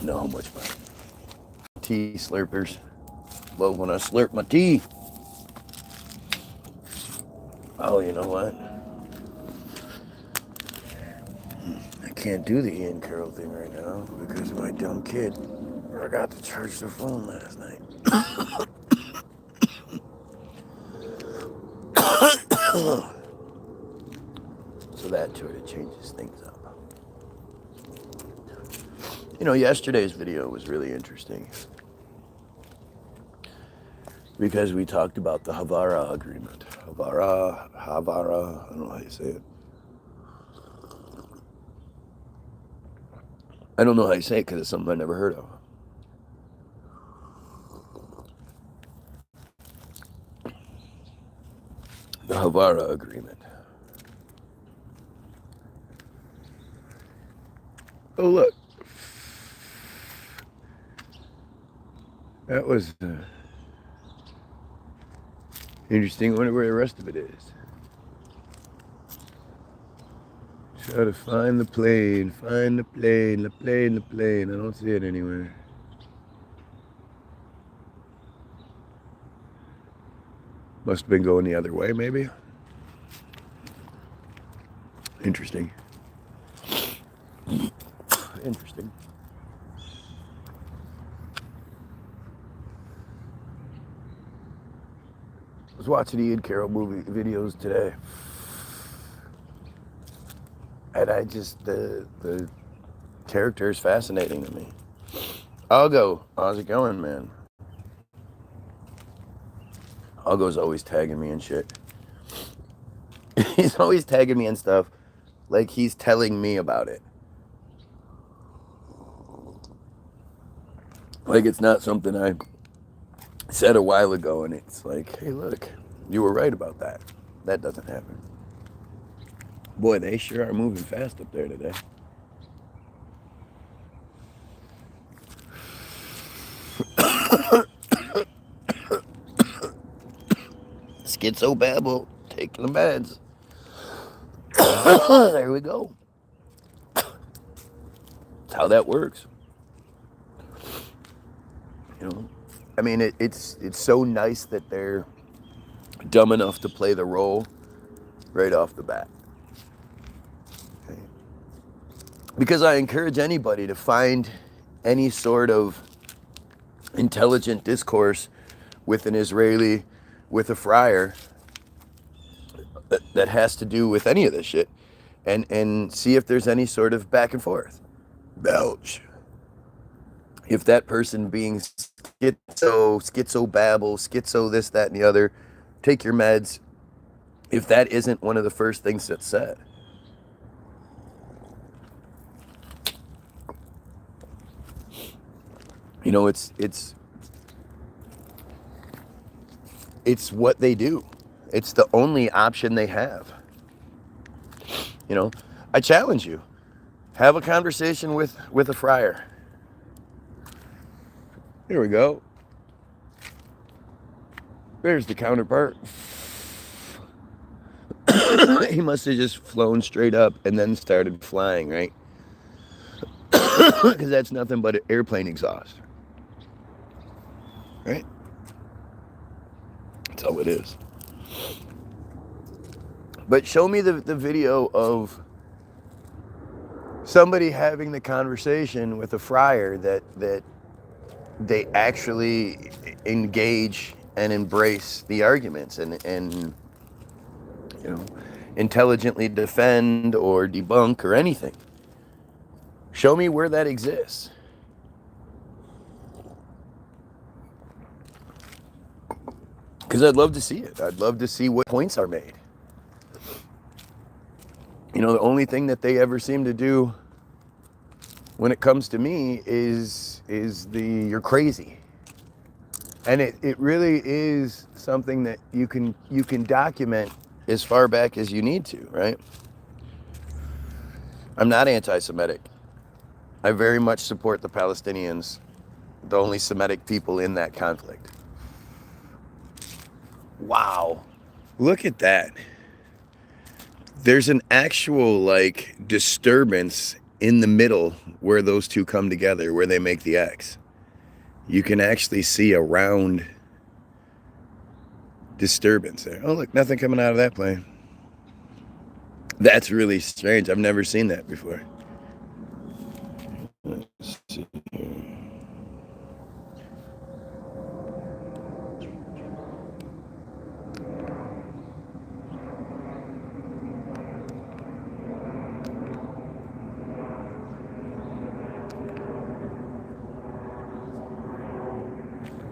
know how much my tea slurpers love when I slurp my tea. Oh, you know what? I can't do the Ian Carroll thing right now because my dumb kid forgot to charge the phone last night. So that sort of changes things up. You know, yesterday's video was really interesting because we talked about the Havara agreement. Havara, I don't know how you say it. I don't know how you say it because it's something I never heard of. The Havara agreement. Oh, look. That was interesting. I wonder where the rest of it is. Try to find the plane. Find the plane. The plane. The plane. I don't see it anywhere. Must have been going the other way, maybe. Interesting. Interesting. I was watching the Ian Carroll movie videos today. And I just, the character is fascinating to me. Algo, how's it going, man? Algo's always tagging me and shit. He's always tagging me and stuff like he's telling me about it. Like it's not something I said a while ago and it's like, hey, look, you were right about that. That doesn't happen. Boy, they sure are moving fast up there today. Schizobabble, taking the meds. There we go. That's how that works. You know, I mean, it's so nice that they're dumb enough to play the role right off the bat. Okay. Because I encourage anybody to find any sort of intelligent discourse with an Israeli, with a friar, that has to do with any of this shit, and see if there's any sort of back and forth. Belch. If that person being schizobabble, schizo this, that, and the other, take your meds, if that isn't one of the first things that's said. You know, it's what they do. It's the only option they have. You know, I challenge you. Have a conversation with a friar. Here we go. There's the counterpart. He must have just flown straight up and then started flying, right? Because that's nothing but an airplane exhaust. Right? That's all it is. But show me the video of somebody having the conversation with a friar that they actually engage and embrace the arguments and you know, intelligently defend or debunk or anything. Show me where that exists. Because I'd love to see it. I'd love to see what points are made. You know, the only thing that they ever seem to do when it comes to me is you're crazy. And it really is something that you can document as far back as you need to, right? I'm not anti-Semitic. I very much support the Palestinians, the only Semitic people in that conflict. Wow. Look at that. There's an actual, like, disturbance in the middle where those two come together, where they make the X, you can actually see a round disturbance there. Oh, look, nothing coming out of that plane. That's really strange. I've never seen that before. Let's see here.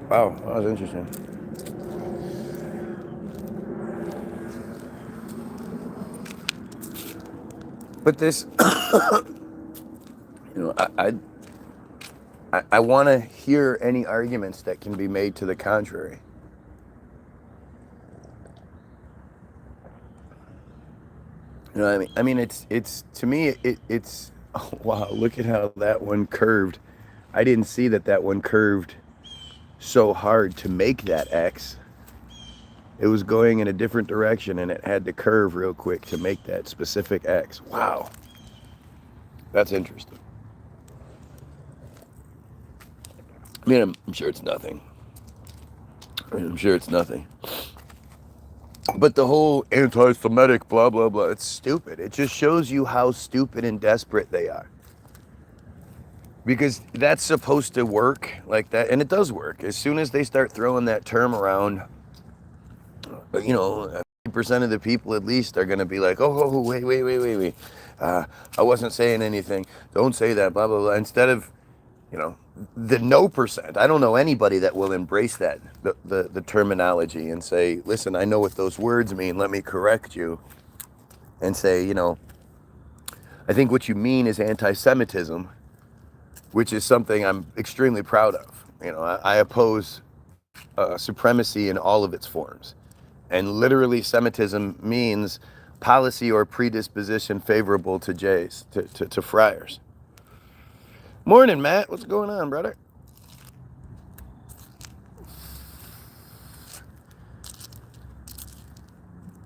Wow, that was interesting. But this, I want to hear any arguments that can be made to the contrary. You know what I mean? I mean, it's to me, it's, oh, wow, look at how that one curved. I didn't see that one curved so hard to make that X. It was going in a different direction and it had to curve real quick to make that specific X. Wow. That's interesting. I mean, I'm sure it's nothing. But the whole anti-Semitic blah, blah, blah, it's stupid. It just shows you how stupid and desperate they are. Because that's supposed to work like that, and it does work. As soon as they start throwing that term around, 50% of the people at least are going to be like, oh, wait. I wasn't saying anything. Don't say that, blah, blah, blah. Instead of, the no percent. I don't know anybody that will embrace that, the terminology, and say, listen, I know what those words mean. Let me correct you. And say, I think what you mean is anti-Semitism, which is something I'm extremely proud of. I oppose supremacy in all of its forms. And literally Semitism means policy or predisposition favorable to Jays, to friars. Morning, Matt. What's going on, brother?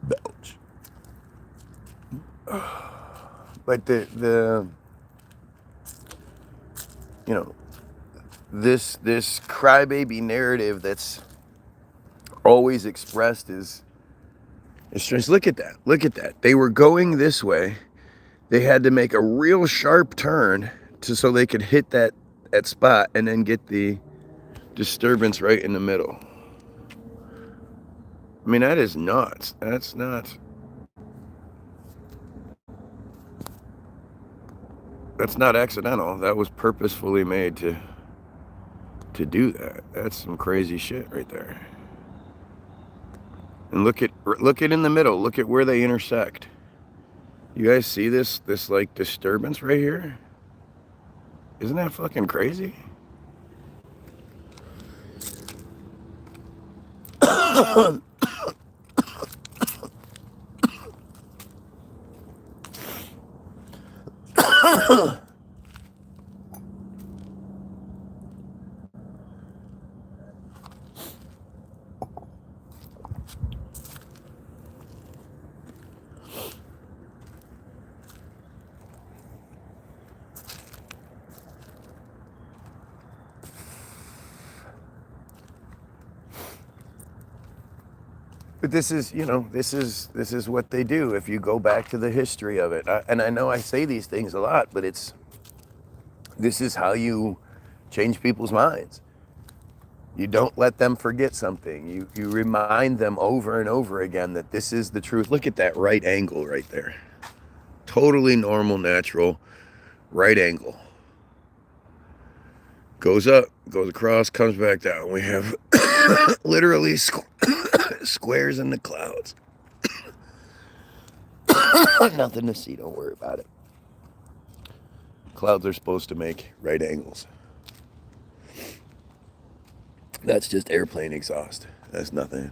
Belch. But this crybaby narrative that's always expressed is strange. Look at that. They were going this way. They had to make a real sharp turn so they could hit that spot and then get the disturbance right in the middle. I mean, that is nuts. That's not accidental. That was purposefully made to do that. That's some crazy shit right there. And look at in the middle. Look at where they intersect. You guys see this like disturbance right here? Isn't that fucking crazy? But this is what they do. If you go back to the history of it, and I know I say these things a lot, but this is how you change people's minds. You don't let them forget something. You remind them over and over again that this is the truth. Look at that right angle right there. Totally normal, natural, right angle. Goes up, goes across, comes back down. We have literally squares in the clouds. Nothing to see, don't worry about it. Clouds are supposed to make right angles. That's just airplane exhaust. That's nothing.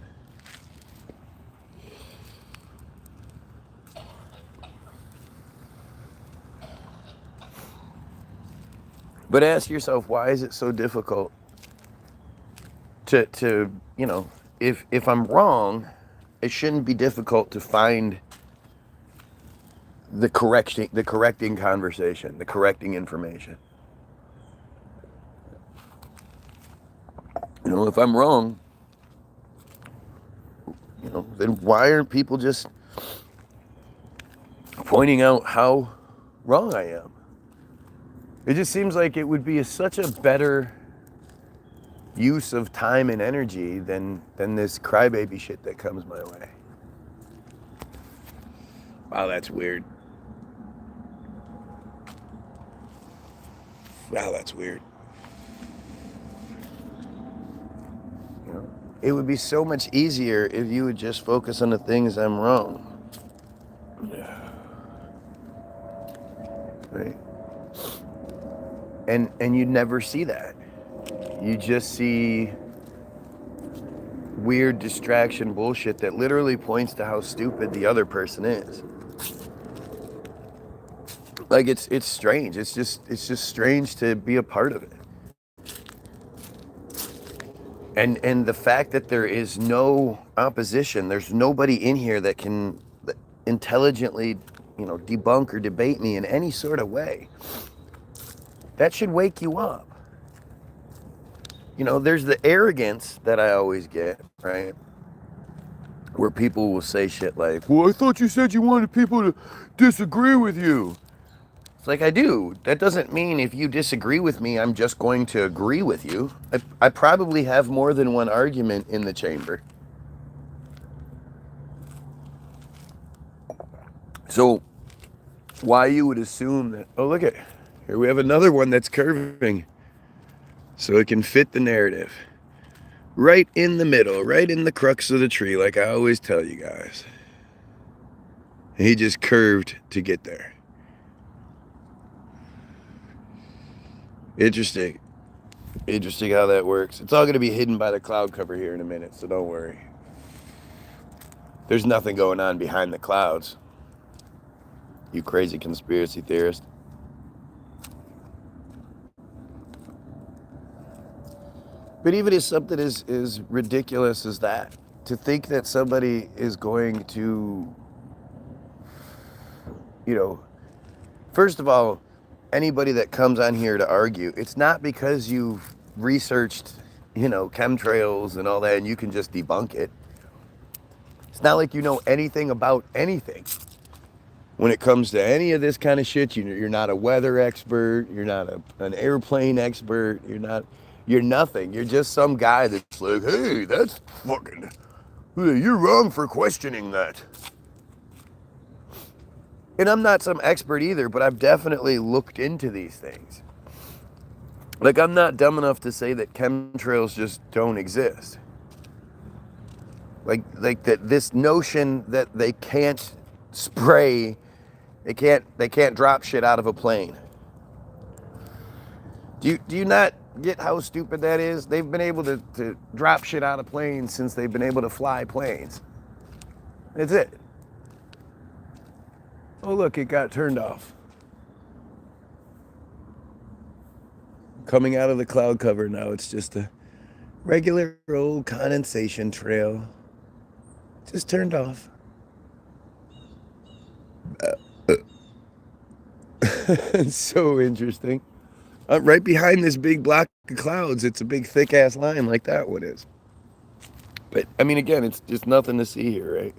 But ask yourself, why is it so difficult to if I'm wrong, it shouldn't be difficult to find the correcting conversation, the correcting information. You know, if I'm wrong, you know, then why aren't people just pointing out how wrong I am? It just seems like it would be such a better use of time and energy than this crybaby shit that comes my way. Wow, that's weird. Wow, that's weird. You know, it would be so much easier if you would just focus on the things I'm wrong. Right? And you never see that. You just see weird distraction bullshit that literally points to how stupid the other person is. Like it's strange. It's just strange to be a part of it. And the fact that there is no opposition, there's nobody in here that can intelligently, you know, debunk or debate me in any sort of way. That should wake you up. You know, there's the arrogance that I always get, right? Where people will say shit like, well, I thought you said you wanted people to disagree with you. It's like, I do. That doesn't mean if you disagree with me, I'm just going to agree with you. I probably have more than one argument in the chamber. So why you would assume that, oh, look at, here we have another one that's curving. So it can fit the narrative. Right in the middle, right in the crux of the tree, like I always tell you guys. He just curved to get there. Interesting. Interesting how that works. It's all going to be hidden by the cloud cover here in a minute, so don't worry. There's nothing going on behind the clouds. You crazy conspiracy theorist. But even if something as ridiculous as that, to think that somebody is going to, you know, first of all, anybody that comes on here to argue, it's not because you've researched, you know, chemtrails and all that and you can just debunk it. It's not like you know anything about anything. When it comes to any of this kind of shit, you're not a weather expert, you're not an airplane expert, you're nothing. You're just some guy that's like, hey, that's fucking, you're wrong for questioning that. And I'm not some expert either, but I've definitely looked into these things. Like, I'm not dumb enough to say that chemtrails just don't exist. Like that this notion that they can't spray, they can't drop shit out of a plane. Do you not get how stupid that is? They've been able to drop shit out of planes since they've been able to fly planes. That's it. Oh, look, it got turned off. Coming out of the cloud cover now, it's just a regular old condensation trail. Just turned off. It's so interesting. Right behind this big block of clouds, it's a big thick ass line like that one is. But I mean, again, it's just nothing to see here, right?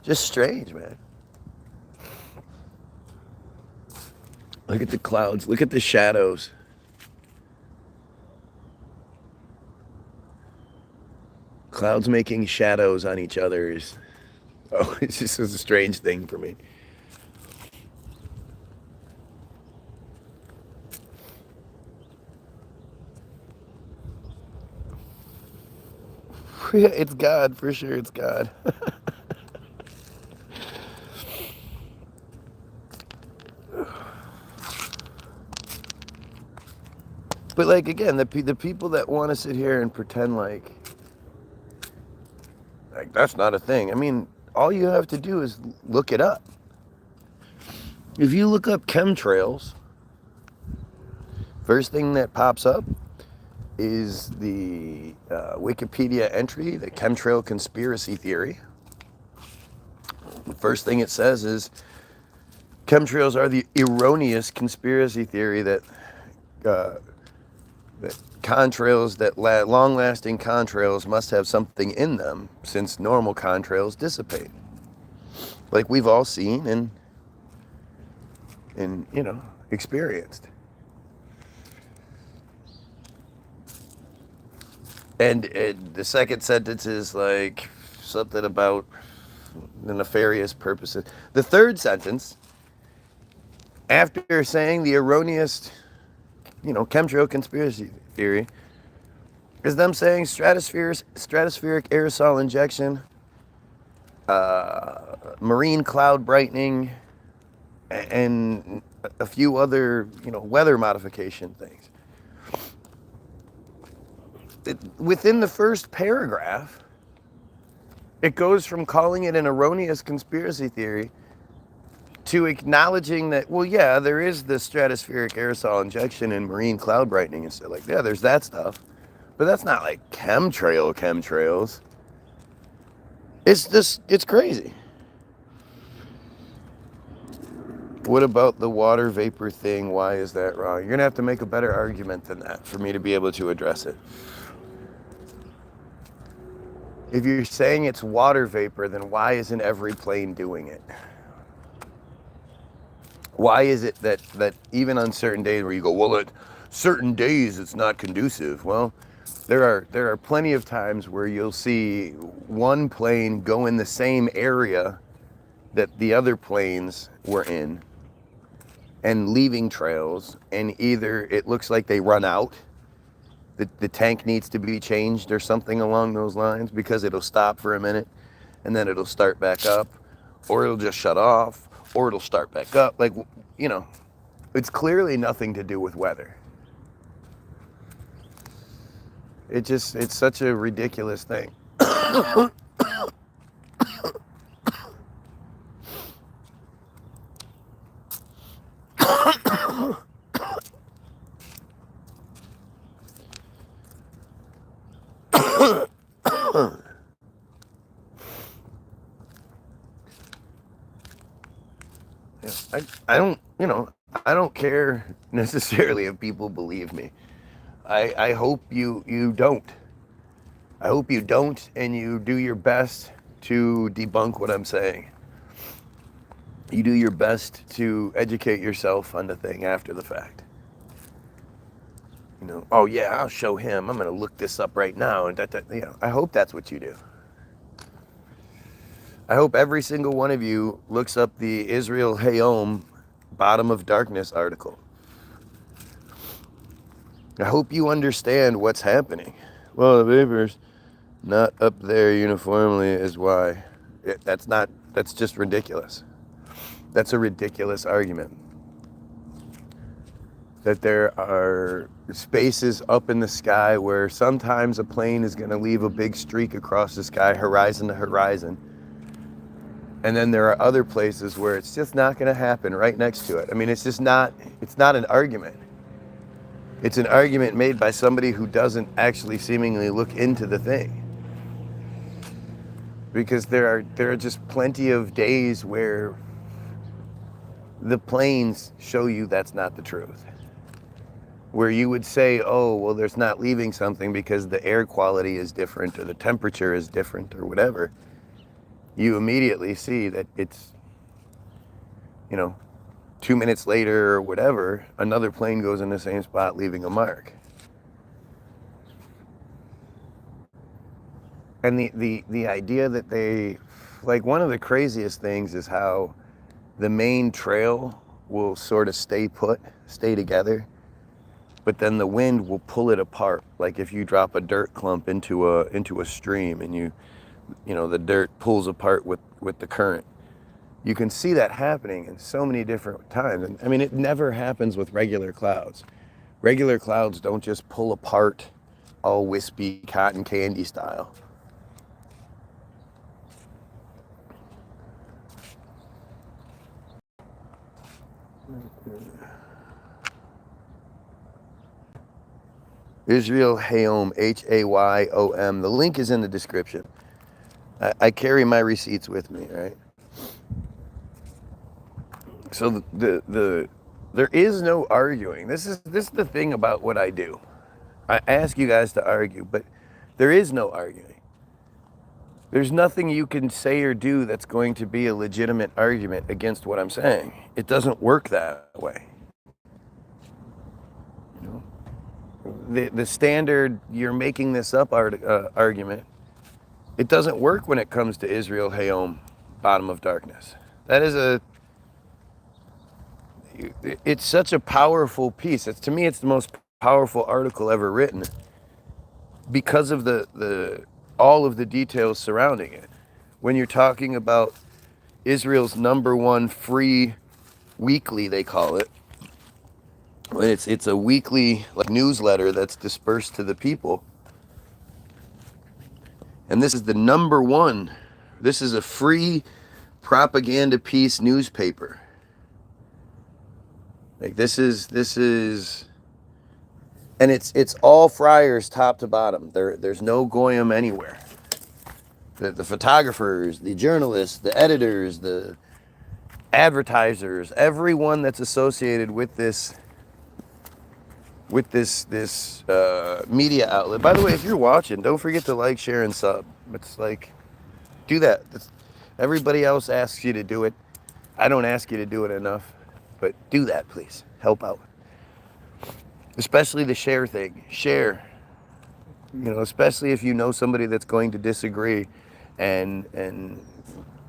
Just strange, man. Look at the clouds. Look at the shadows. Clouds making shadows on each other is, oh, it's just a strange thing for me. Yeah, it's God, for sure, it's God. But like, again, the people that want to sit here and pretend like that's not a thing. I mean, all you have to do is look it up. If you look up chemtrails, First thing that pops up is the Wikipedia entry, the chemtrail conspiracy theory. The first thing it says is chemtrails are the erroneous conspiracy theory that contrails, that long-lasting contrails must have something in them, since normal contrails dissipate, like we've all seen and experienced. And the second sentence is like something about the nefarious purposes. The third sentence, after saying the erroneous, chemtrail conspiracy theory, is them saying stratospheric aerosol injection, marine cloud brightening, and a few other, weather modification things. Within the first paragraph, it goes from calling it an erroneous conspiracy theory to acknowledging that, well, yeah, there is the stratospheric aerosol injection and marine cloud brightening and stuff like that. Yeah, there's that stuff. But that's not like chemtrails. It's crazy. What about the water vapor thing? Why is that wrong? You're going to have to make a better argument than that for me to be able to address it. If you're saying it's water vapor, then why isn't every plane doing it? Why is it that even on certain days where you go, well, at certain days it's not conducive? Well, there are plenty of times where you'll see one plane go in the same area that the other planes were in and leaving trails, and either it looks like they run out, the tank needs to be changed or something along those lines, because it'll stop for a minute and then it'll start back up, or it'll just shut off, or it'll start back up. Like, it's clearly nothing to do with weather. It's such a ridiculous thing. I don't care necessarily if people believe me. I hope you don't. I hope you don't, and you do your best to debunk what I'm saying. You do your best to educate yourself on the thing after the fact. Oh yeah, I'll show him. I'm going to look this up right now. And I hope that's what you do. I hope every single one of you looks up the Israel Hayom Bottom of Darkness article. I hope you understand what's happening. Well, the vapor's not up there uniformly is why. That's just ridiculous. That's a ridiculous argument. That there are spaces up in the sky where sometimes a plane is going to leave a big streak across the sky, horizon to horizon. And then there are other places where it's just not going to happen right next to it. I mean, it's not an argument. It's an argument made by somebody who doesn't actually seemingly look into the thing. Because there are just plenty of days where the planes show you that's not the truth. Where you would say, oh, well, there's not leaving something because the air quality is different or the temperature is different or whatever. You immediately see that it's, 2 minutes later or whatever, another plane goes in the same spot, leaving a mark. And the idea that they, like, one of the craziest things is how the main trail will sort of stay together, but then the wind will pull it apart. Like if you drop a dirt clump into a stream and the dirt pulls apart with the current. You can see that happening in so many different times. And I mean, it never happens with regular clouds. Regular clouds don't just pull apart all wispy cotton candy style. Israel Hayom, Hayom. The link is in the description. I carry my receipts with me, right? So there is no arguing. This is the thing about what I do. I ask you guys to argue, but there is no arguing. There's nothing you can say or do that's going to be a legitimate argument against what I'm saying. It doesn't work that way. You know? The standard you're making this up argument, it doesn't work when it comes to Israel Hayom, bottom of darkness. That is it's such a powerful piece. To me, it's the most powerful article ever written because of all of the details surrounding it. When you're talking about Israel's #1 free weekly, they call it. It's a weekly newsletter that's dispersed to the people. And this is the #1. This is a free propaganda piece newspaper. Like this is and it's all friars top to bottom. There's no goyim anywhere. The photographers, the journalists, the editors, the advertisers, everyone that's associated with this media outlet. By the way, if you're watching, don't forget to like, share, and sub. It's like, do that. Everybody else asks you to do it. I don't ask you to do it enough, but do that, please. Help out. Especially the share thing. Share. Especially if you know somebody that's going to disagree and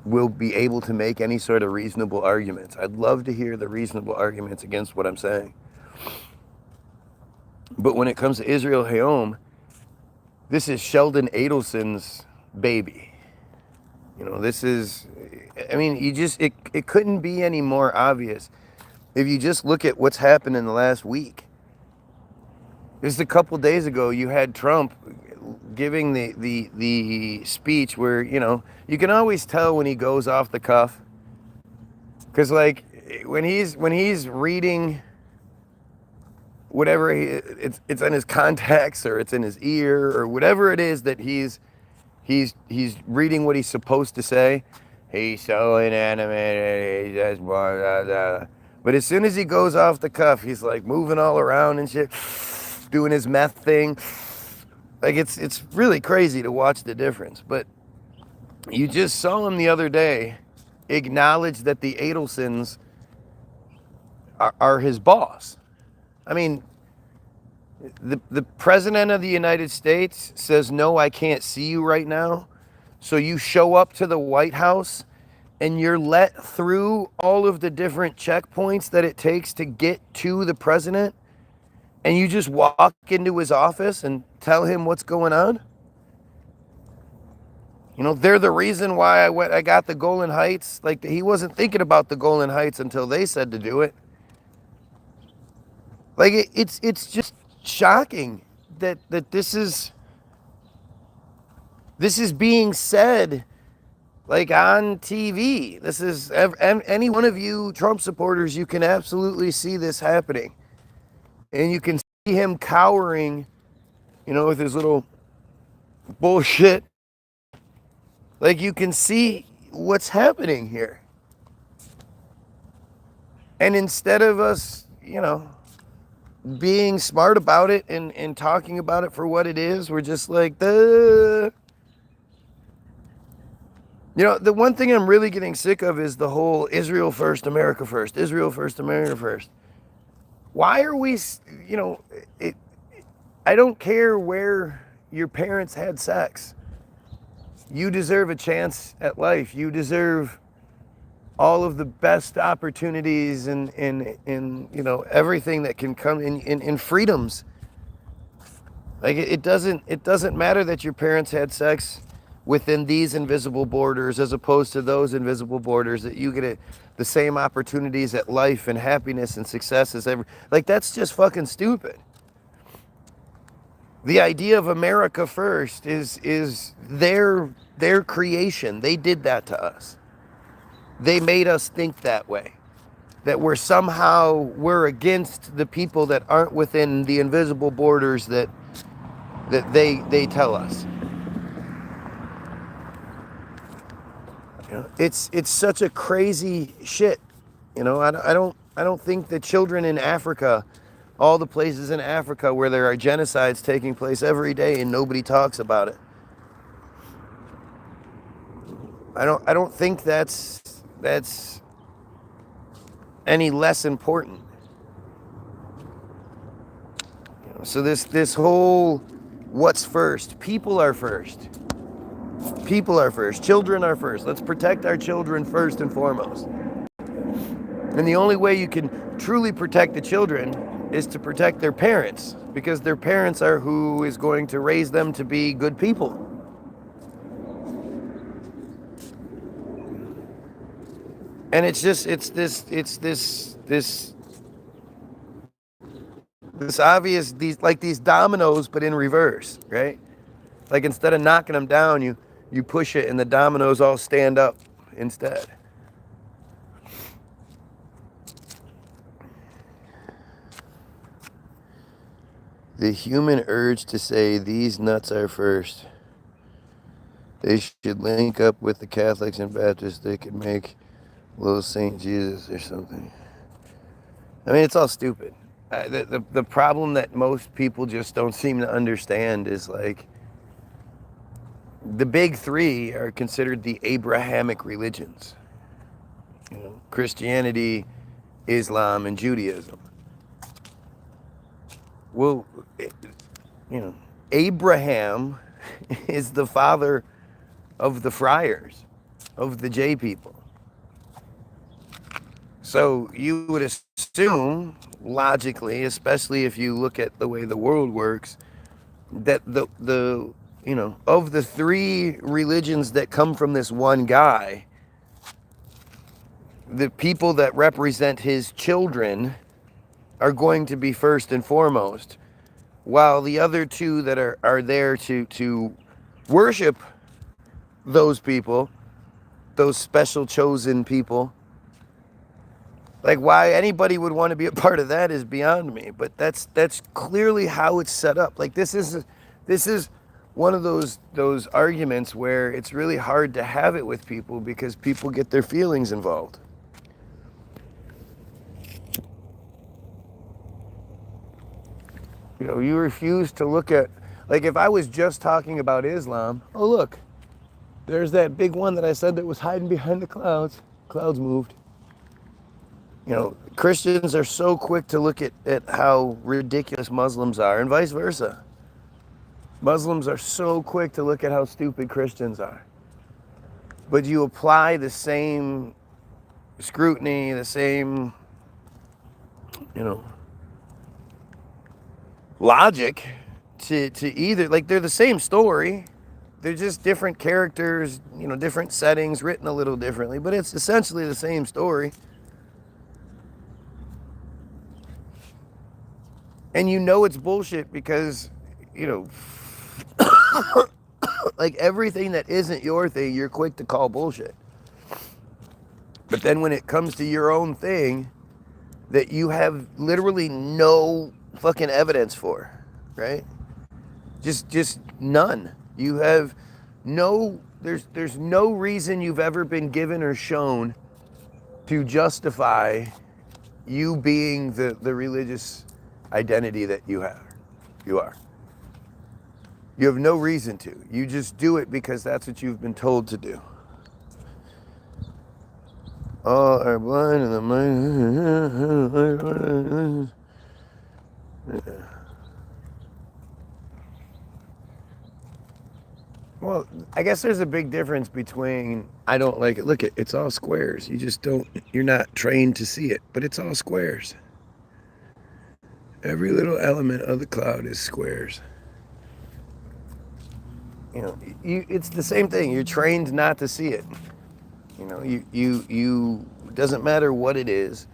will be able to make any sort of reasonable arguments. I'd love to hear the reasonable arguments against what I'm saying. But when it comes to Israel Hayom, this is Sheldon Adelson's baby. This is, it couldn't be any more obvious. If you just look at what's happened in the last week. Just a couple days ago, you had Trump giving the speech where, you can always tell when he goes off the cuff. Because, when he's reading whatever, it's in his contacts or it's in his ear or whatever it is that he's reading what he's supposed to say. He's so inanimate, he's just blah, blah, blah. But as soon as he goes off the cuff, he's moving all around and shit, doing his meth thing. It's really crazy to watch the difference. But you just saw him the other day acknowledge that the Adelsons are his boss. The president of the United States says, no, I can't see you right now. So you show up to the White House and you're let through all of the different checkpoints that it takes to get to the president. And you just walk into his office and tell him what's going on. They're the reason why I got the Golan Heights. He wasn't thinking about the Golan Heights until they said to do it. It's just shocking that this is being said on TV. This is any one of you Trump supporters, you can absolutely see this happening. And you can see him cowering, with his little bullshit. You can see what's happening here. And instead of us, being smart about it and talking about it for what it is, we're just the one thing I'm really getting sick of is the whole Israel first, America first, Israel first, America first. Why are we, I don't care where your parents had sex. You deserve a chance at life. You deserve all of the best opportunities and everything that can come in freedoms. It doesn't matter that your parents had sex within these invisible borders as opposed to those invisible borders, that you get the same opportunities at life and happiness and success as ever. That's just fucking stupid. The idea of America first is their creation. They did that to us. They made us think that way. That we're against the people that aren't within the invisible borders that that they tell us. You know, it's such a crazy shit. You know, I don't think that children in Africa, all the places in Africa where there are genocides taking place every day and nobody talks about it. I don't think that's any less important. You know, so this whole what's first? People are first. People are first. Children are first. Let's protect our children first and foremost. And the only way you can truly protect the children is to protect their parents, because their parents are who is going to raise them to be good people. And it's this obvious, these dominoes, but in reverse, right? Like instead of knocking them down, you push it and the dominoes all stand up instead. The human urge to say these nuts are first. They should link up with the Catholics and Baptists. They could make little Saint Jesus or something. I mean, it's all stupid. The problem that most people just don't seem to understand is like the big three are considered the Abrahamic religions. You know, Christianity, Islam, and Judaism. Well, you know, Abraham is the father of the friars, of the J people. So you would assume, logically, especially if you look at the way the world works, that the you know, of the three religions that come from this one guy, the people that represent his children are going to be first and foremost, while the other two that are there to worship those people, those special chosen people. Like, why anybody would want to be a part of that is beyond me, but that's clearly how it's set up. Like this is one of those arguments where it's really hard to have it with people because people get their feelings involved. You know, you refuse to look at, like if I was just talking about Islam, oh look, there's that big one that I said that was hiding behind the clouds. Clouds moved. You know, Christians are so quick to look at how ridiculous Muslims are, and vice versa. Muslims are so quick to look at how stupid Christians are. But you apply the same scrutiny, the same, you know, logic to either, like they're the same story. They're just different characters, you know, different settings, written a little differently, but it's essentially the same story. And you know it's bullshit because, you know, like everything that isn't your thing, you're quick to call bullshit. But then when it comes to your own thing that you have literally no fucking evidence for, right? Just none. You have no, there's no reason you've ever been given or shown to justify you being the religious identity that you have. You are. You have no reason to. You just do it because that's what you've been told to do. All are blind in the mind. Well, I guess there's a big difference between I don't like it. Look, it's all squares. You just don't, you're not trained to see it, but it's all squares. Every little element of the cloud is squares. You know, it's the same thing. You're trained not to see it. You know, you doesn't matter what it is.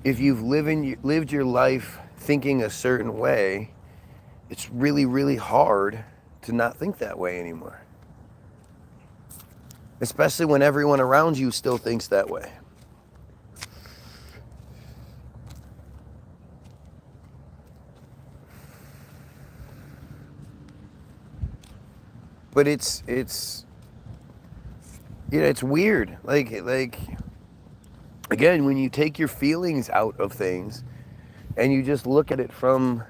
If you've lived your life thinking a certain way, it's really, really hard to not think that way anymore. Especially when everyone around you still thinks that way. but it's it's weird. Like again, when you take your feelings out of things and you just look at it from,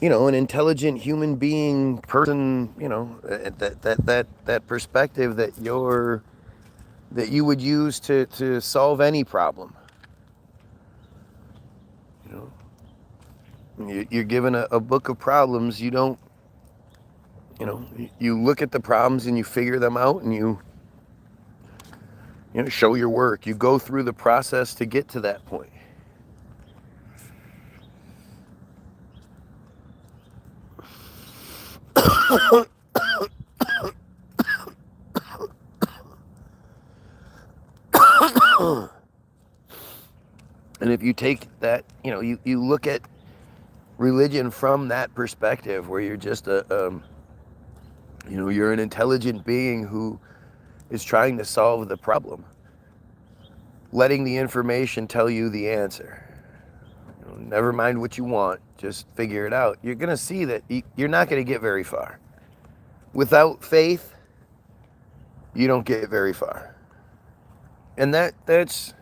an intelligent human being person, that perspective that you would use to solve any problem. You're given a book of problems. You don't, you look at the problems and you figure them out, and you show your work. You go through the process to get to that point. And if you take that, you look at religion from that perspective, where you're just you're an intelligent being who is trying to solve the problem, letting the information tell you the answer. Never mind what you want, just figure it out. You're going to see that you're not going to get very far. Without faith, you don't get very far. And that's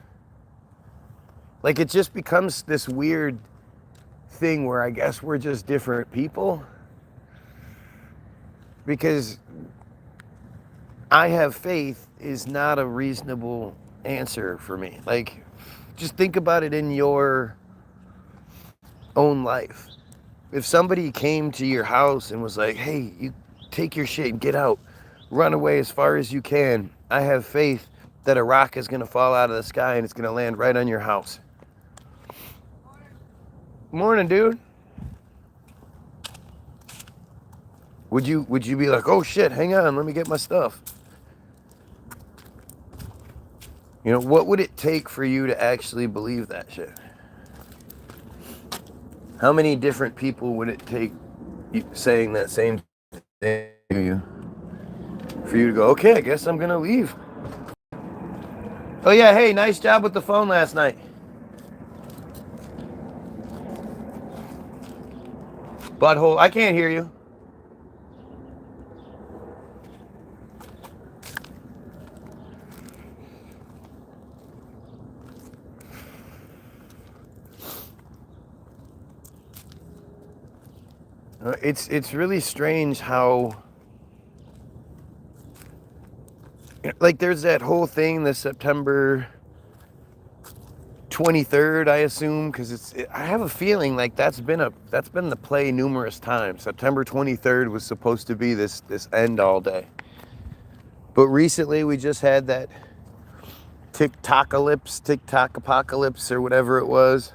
like, it just becomes this weird thing where I guess we're just different people. Because I have faith is not a reasonable answer for me. Like, just think about it in your own life. If somebody came to your house and was like, hey, you take your shit and get out, run away as far as you can, I have faith that a rock is going to fall out of the sky and it's going to land right on your house. Morning, dude. Would you be like, oh shit, hang on, let me get my stuff? What would it take for you to actually believe that shit? How many different people would it take saying that same thing to you for you to go, okay, I guess I'm gonna leave? Oh yeah, hey, nice job with the phone last night. Butthole, I can't hear you. It's really strange how, like, there's that whole thing, the September 23rd, I assume, because I have a feeling like that's been the play numerous times. September 23rd was supposed to be this end all day, but recently we just had that TikTok apocalypse, or whatever it was,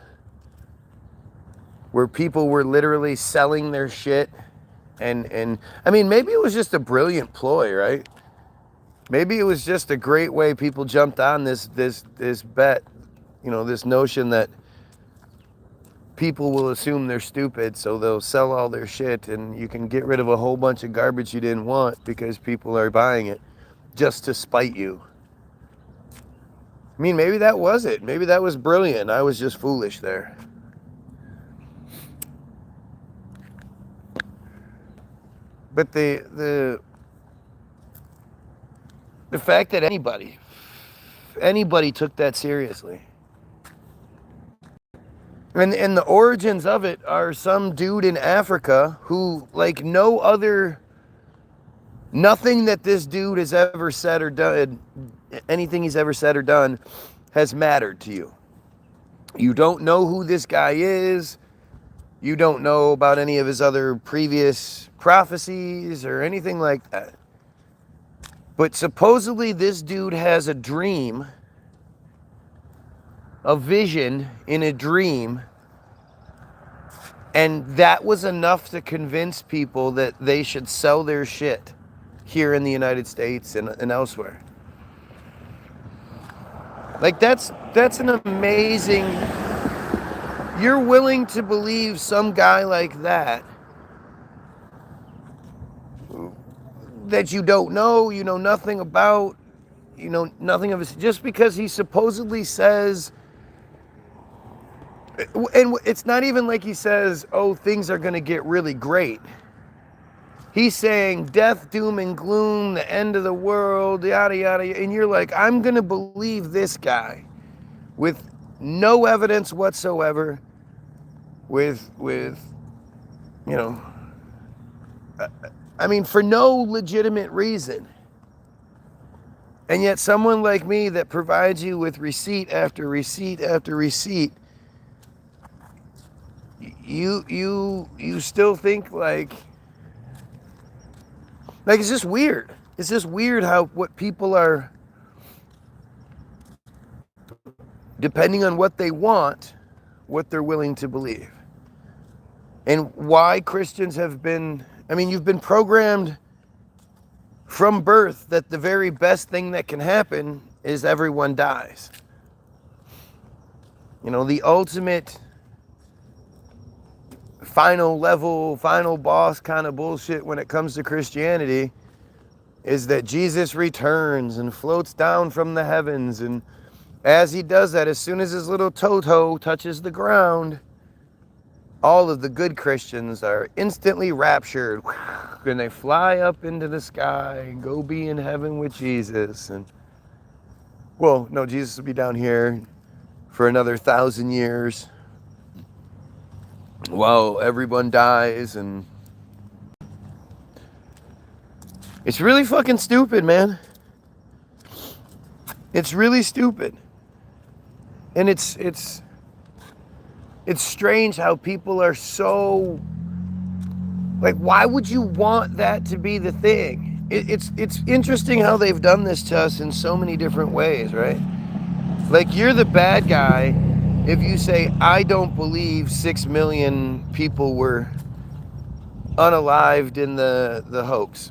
where people were literally selling their shit, and I mean, maybe it was just a brilliant ploy, right? Maybe it was just a great way people jumped on this bet, this notion that people will assume they're stupid, so they'll sell all their shit, and you can get rid of a whole bunch of garbage you didn't want because people are buying it just to spite you. I mean, maybe that was it. Maybe that was brilliant. I was just foolish there. But the fact that anybody took that seriously, and the origins of it are some dude in Africa who, like, nothing that this dude has ever said or done, anything he's ever said or done, has mattered to you. You don't know who this guy is. You don't know about any of his other previous prophecies or anything like that. But supposedly this dude has a dream, a vision in a dream, and that was enough to convince people that they should sell their shit here in the United States and elsewhere. Like, that's an amazing... You're willing to believe some guy like that you don't know, you know nothing about, you know nothing of his, just because he supposedly says, and it's not even like he says, oh, things are going to get really great. He's saying death, doom, and gloom, the end of the world, yada, yada. And you're like, I'm going to believe this guy with no evidence whatsoever, with you know, I mean, for no legitimate reason. And yet someone like me that provides you with receipt after receipt after receipt, you still think like it's just weird. It's just weird how what people are, depending on what they want, what they're willing to believe. And why Christians have been, I mean, you've been programmed from birth that the very best thing that can happen is everyone dies. You know, the ultimate final level, final boss kind of bullshit when it comes to Christianity is that Jesus returns and floats down from the heavens. And as he does that, as soon as his little toe touches the ground, all of the good Christians are instantly raptured, and they fly up into the sky and go be in heaven with Jesus. And well, no, Jesus will be down here for another 1,000 years while everyone dies. And it's really fucking stupid, man. It's really stupid. And it's strange how people are so, like, why would you want that to be the thing? It's interesting how they've done this to us in so many different ways, right? Like, you're the bad guy if you say, I don't believe 6 million people were unalived in the hoax.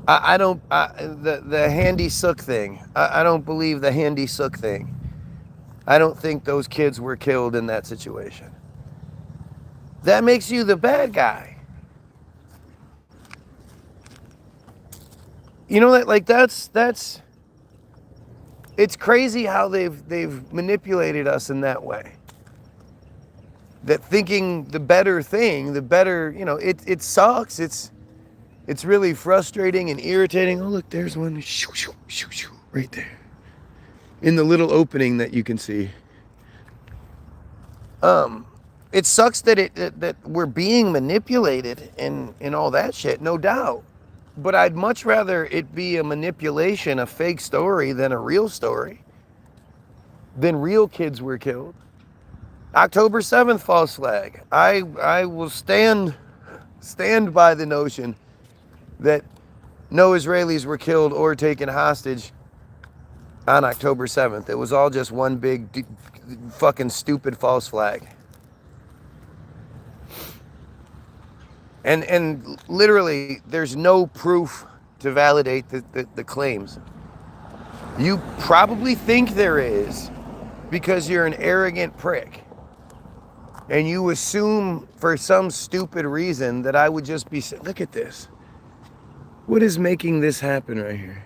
I don't, the handy sook thing. I don't believe the handy sook thing. I don't think those kids were killed in that situation. That makes you the bad guy. You know, like that's it's crazy how they've manipulated us in that way. That thinking the better thing, the better, you know, it sucks. It's really frustrating and irritating. Oh, look, there's one. Shoo, shoo, shoo, shoo, right there. In the little opening that you can see. It sucks that that we're being manipulated and all that shit, no doubt. But I'd much rather it be a manipulation, a fake story, than a real story. Than real kids were killed. October 7th false flag. I will stand by the notion that no Israelis were killed or taken hostage on October 7th. It was all just one big fucking stupid false flag. And literally, there's no proof to validate the claims. You probably think there is because you're an arrogant prick. And you assume for some stupid reason that I would just be saying, look at this. What is making this happen right here?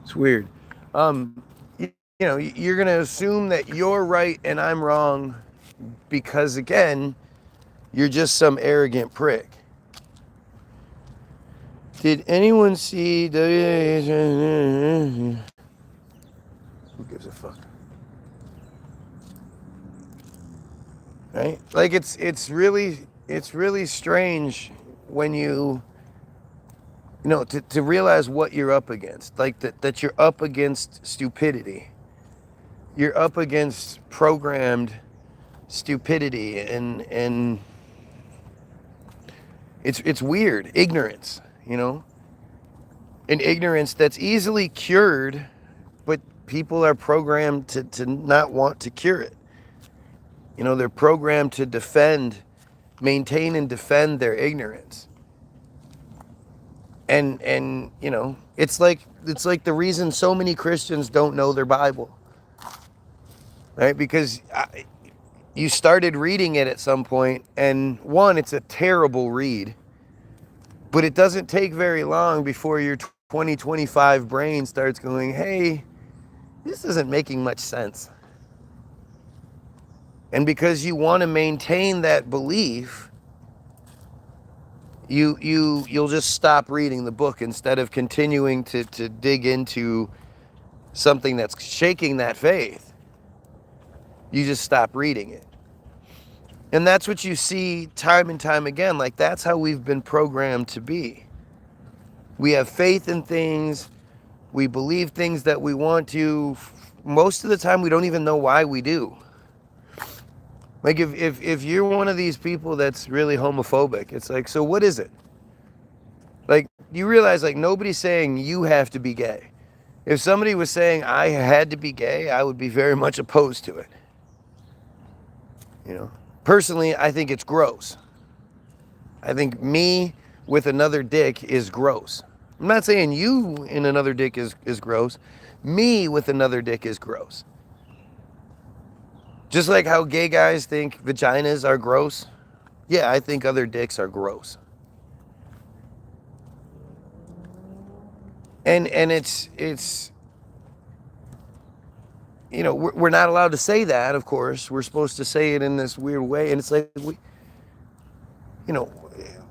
It's weird. You know, you're going to assume that you're right and I'm wrong because, again, you're just some arrogant prick. Did anyone see the... Who gives a fuck? Right? Like, it's really strange when you know, to realize what you're up against. Like, that you're up against stupidity. You're up against programmed stupidity and it's weird. Ignorance, you know? An ignorance that's easily cured, but people are programmed to not want to cure it. You know, they're programmed to maintain and defend their ignorance. And you know, it's like the reason so many Christians don't know their Bible. Right? Because you started reading it at some point, and one, it's a terrible read. But it doesn't take very long before your 2025 brain starts going, hey, this isn't making much sense. And because you want to maintain that belief, you'll just stop reading the book instead of continuing to dig into something that's shaking that faith. You just stop reading it. And that's what you see time and time again. Like, that's how we've been programmed to be. We have faith in things. We believe things that we want to. Most of the time, we don't even know why we do. Like, if you're one of these people that's really homophobic, it's like, so what is it? Like, you realize, like, nobody's saying you have to be gay. If somebody was saying I had to be gay, I would be very much opposed to it. You know? Personally, I think it's gross. I think me with another dick is gross. I'm not saying you in another dick is gross. Me with another dick is gross. Just like how gay guys think vaginas are gross. Yeah, I think other dicks are gross. And it's you know, we're not allowed to say that, of course. We're supposed to say it in this weird way. And it's like, you know,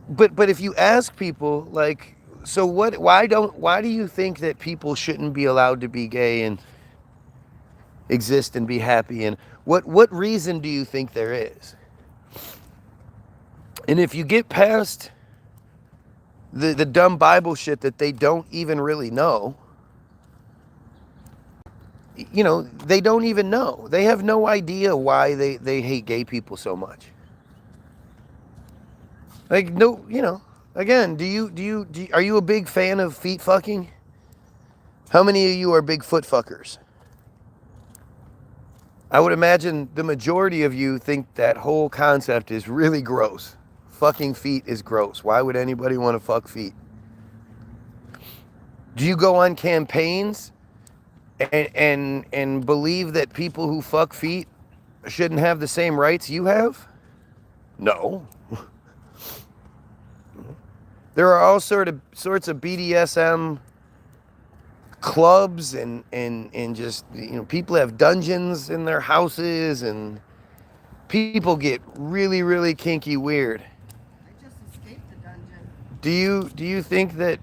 but if you ask people, like, so what, why do you think that people shouldn't be allowed to be gay and exist and be happy? And what reason do you think there is? And if you get past the dumb Bible shit that they don't even really know, you know, they don't even know. They have no idea why they hate gay people so much. Like, no, you know, again, are you a big fan of feet fucking? How many of you are big foot fuckers? I would imagine the majority of you think that whole concept is really gross. Fucking feet is gross. Why would anybody want to fuck feet? Do you go on campaigns and believe that people who fuck feet shouldn't have the same rights you have? No. There are all sorts of BDSM clubs and just, you know, people have dungeons in their houses and people get really, really kinky weird. I just escaped the dungeon. Do you think that,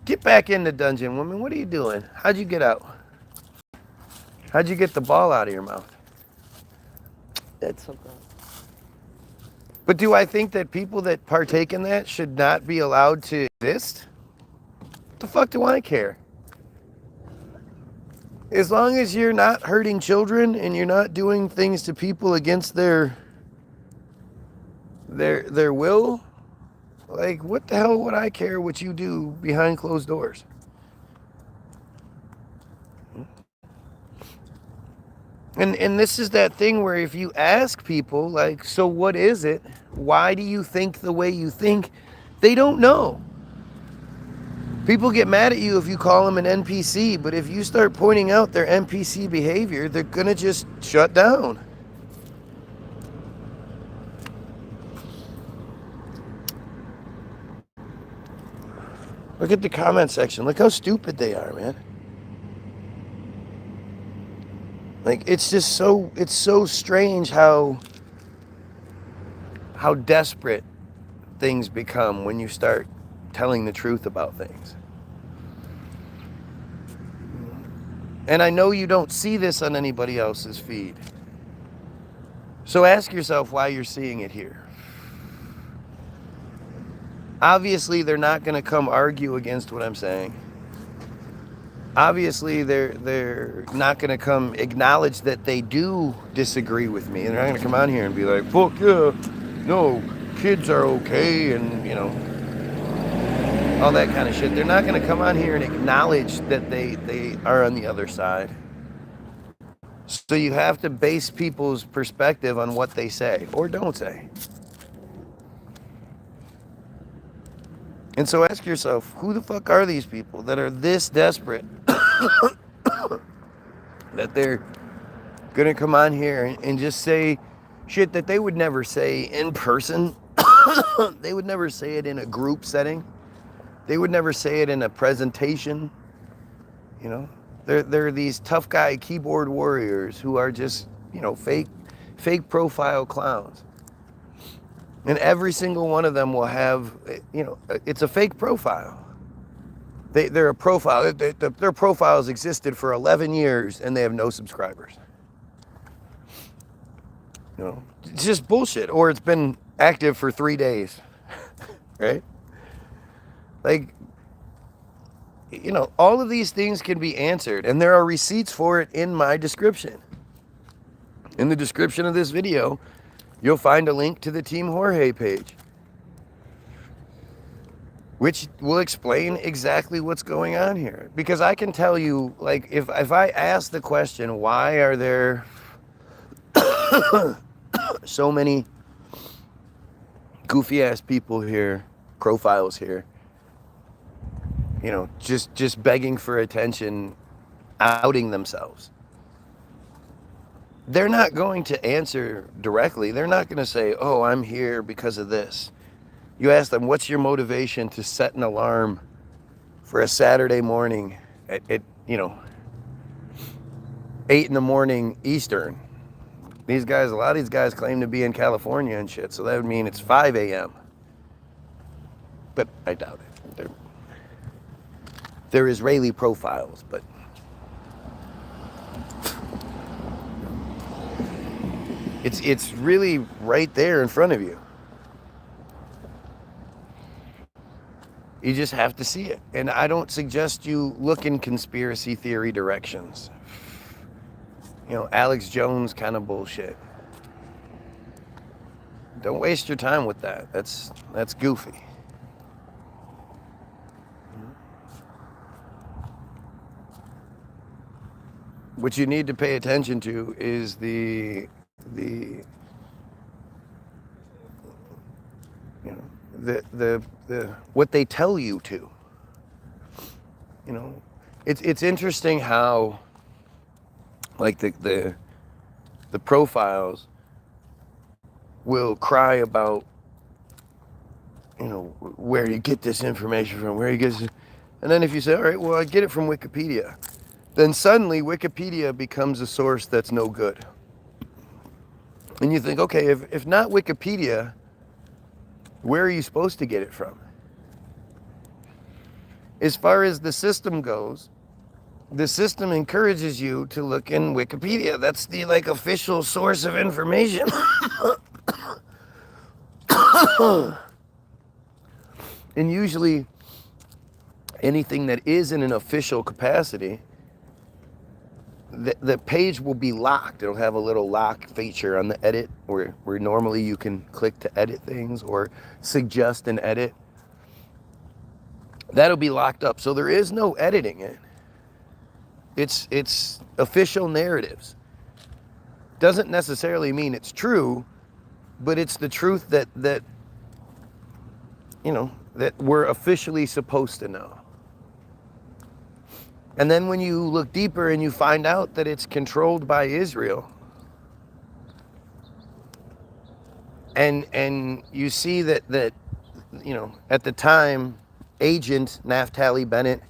get back in the dungeon, woman? What are you doing? How'd you get out? How'd you get the ball out of your mouth? That's something. But do I think that people that partake in that should not be allowed to exist? What the fuck do I care? As long as you're not hurting children and you're not doing things to people against their will, like, what the hell would I care what you do behind closed doors? And this is that thing where if you ask people, like, so what is it? Why do you think the way you think? They don't know. People get mad at you if you call them an NPC, but if you start pointing out their NPC behavior, they're gonna just shut down. Look at the comment section. Look how stupid they are, man. Like, it's just it's so strange how desperate things become when you start telling the truth about things. And I know you don't see this on anybody else's feed. So ask yourself why you're seeing it here. Obviously, they're not going to come argue against what I'm saying. Obviously, they're not going to come acknowledge that they do disagree with me. They're not going to come on here and be like, fuck yeah, no, kids are okay, and, you know, all that kind of shit. They're not going to come on here and acknowledge that they are on the other side. So you have to base people's perspective on what they say or don't say. And so ask yourself, who the fuck are these people that are this desperate that they're gonna come on here and just say shit that they would never say in person? They would never say it in a group setting. They would never say it in a presentation. You know, they're these tough guy keyboard warriors who are just, you know, fake fake profile clowns. And every single one of them will have, it's a fake profile. They're a profile. Their profiles existed for 11 years and they have no subscribers. It's just bullshit. Or it's been active for 3 days, right? Like, all of these things can be answered, and there are receipts for it in my description. In the description of this video, you'll find a link to the Team Jorge page, which will explain exactly what's going on here. Because I can tell you, like, if I ask the question, why are there so many goofy ass people here, profiles here, just begging for attention, outing themselves, they're not going to answer directly. They're not going to say, oh, I'm here because of this. You ask them, what's your motivation to set an alarm for a Saturday morning at 8 in the morning Eastern? A lot of these guys claim to be in California and shit, so that would mean it's 5 a.m. But I doubt it. They're Israeli profiles, but it's really right there in front of you. You just have to see it. And I don't suggest you look in conspiracy theory directions. Alex Jones kind of bullshit. Don't waste your time with that. That's goofy. What you need to pay attention to is the what they tell you to. It's interesting how, like, the profiles will cry about where you get this information from, where you get this, and then if you say, all right, well, I get it from Wikipedia, then suddenly Wikipedia becomes a source that's no good. And you think, okay, if not Wikipedia, where are you supposed to get it from? As far as the system goes, the system encourages you to look in Wikipedia. That's the official source of information. And usually anything that is in an official capacity, the page will be locked. It'll have a little lock feature on the edit where normally you can click to edit things or suggest an edit. That'll be locked up. So there is no editing it. It's official narratives. Doesn't necessarily mean it's true, but it's the truth that we're officially supposed to know. And then when you look deeper and you find out that it's controlled by Israel, and you see that at the time, Agent Naftali Bennett,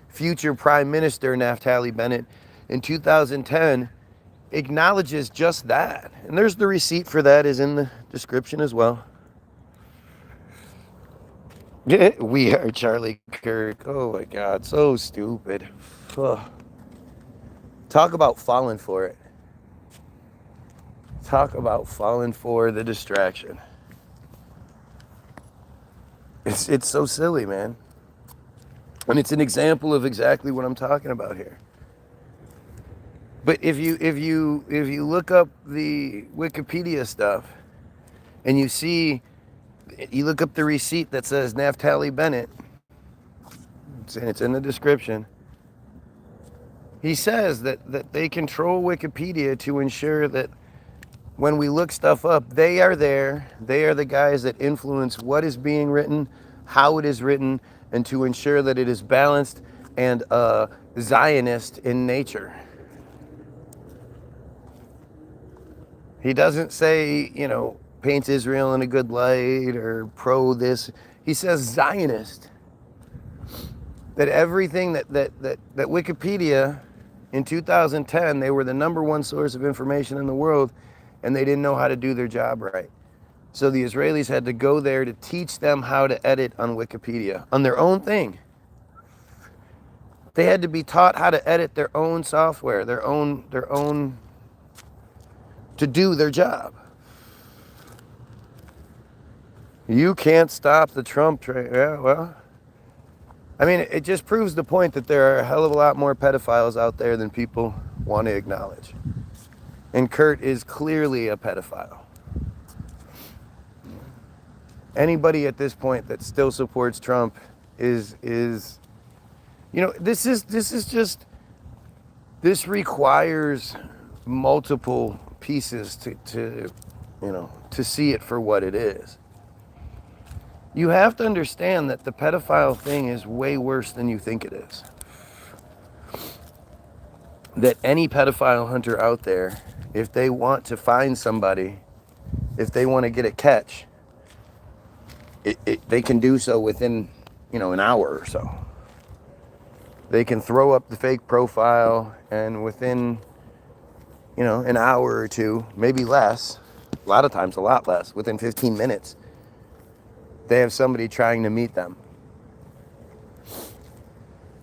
future Prime Minister Naftali Bennett, in 2010, acknowledges just that. And there's the receipt for that is in the description as well. We are Charlie Kirk. Oh my God, so stupid. Ugh. Talk about falling for it. Talk about falling for the distraction. It's so silly, man. And it's an example of exactly what I'm talking about here. But if you look up the Wikipedia stuff and you look up the receipt that says Naftali Bennett, it's in the description. He says that they control Wikipedia to ensure that when we look stuff up, they are there. They are the guys that influence what is being written, how it is written, and to ensure that it is balanced and Zionist in nature. He doesn't say, paints Israel in a good light or pro this. He says Zionist. That everything that Wikipedia in 2010, they were the #1 source of information in the world. and they didn't know how to do their job right. So the Israelis had to go there to teach them how to edit on Wikipedia, on their own thing. They had to be taught how to edit their own software, their own, to do their job. You can't stop the Trump train. Yeah, well, I mean, it just proves the point that there are a hell of a lot more pedophiles out there than people want to acknowledge. And Kurt is clearly a pedophile. Anybody at this point that still supports Trump is you know, this requires multiple pieces to you know, to see it for what it is. You have to understand that the pedophile thing is way worse than you think it is. That any pedophile hunter out there, if they want to find somebody, if they want to get a catch, they can do so within, you know, an hour or so. They can throw up the fake profile, and within, you know, an hour or two, maybe less, a lot of times a lot less, within 15 minutes, they have somebody trying to meet them.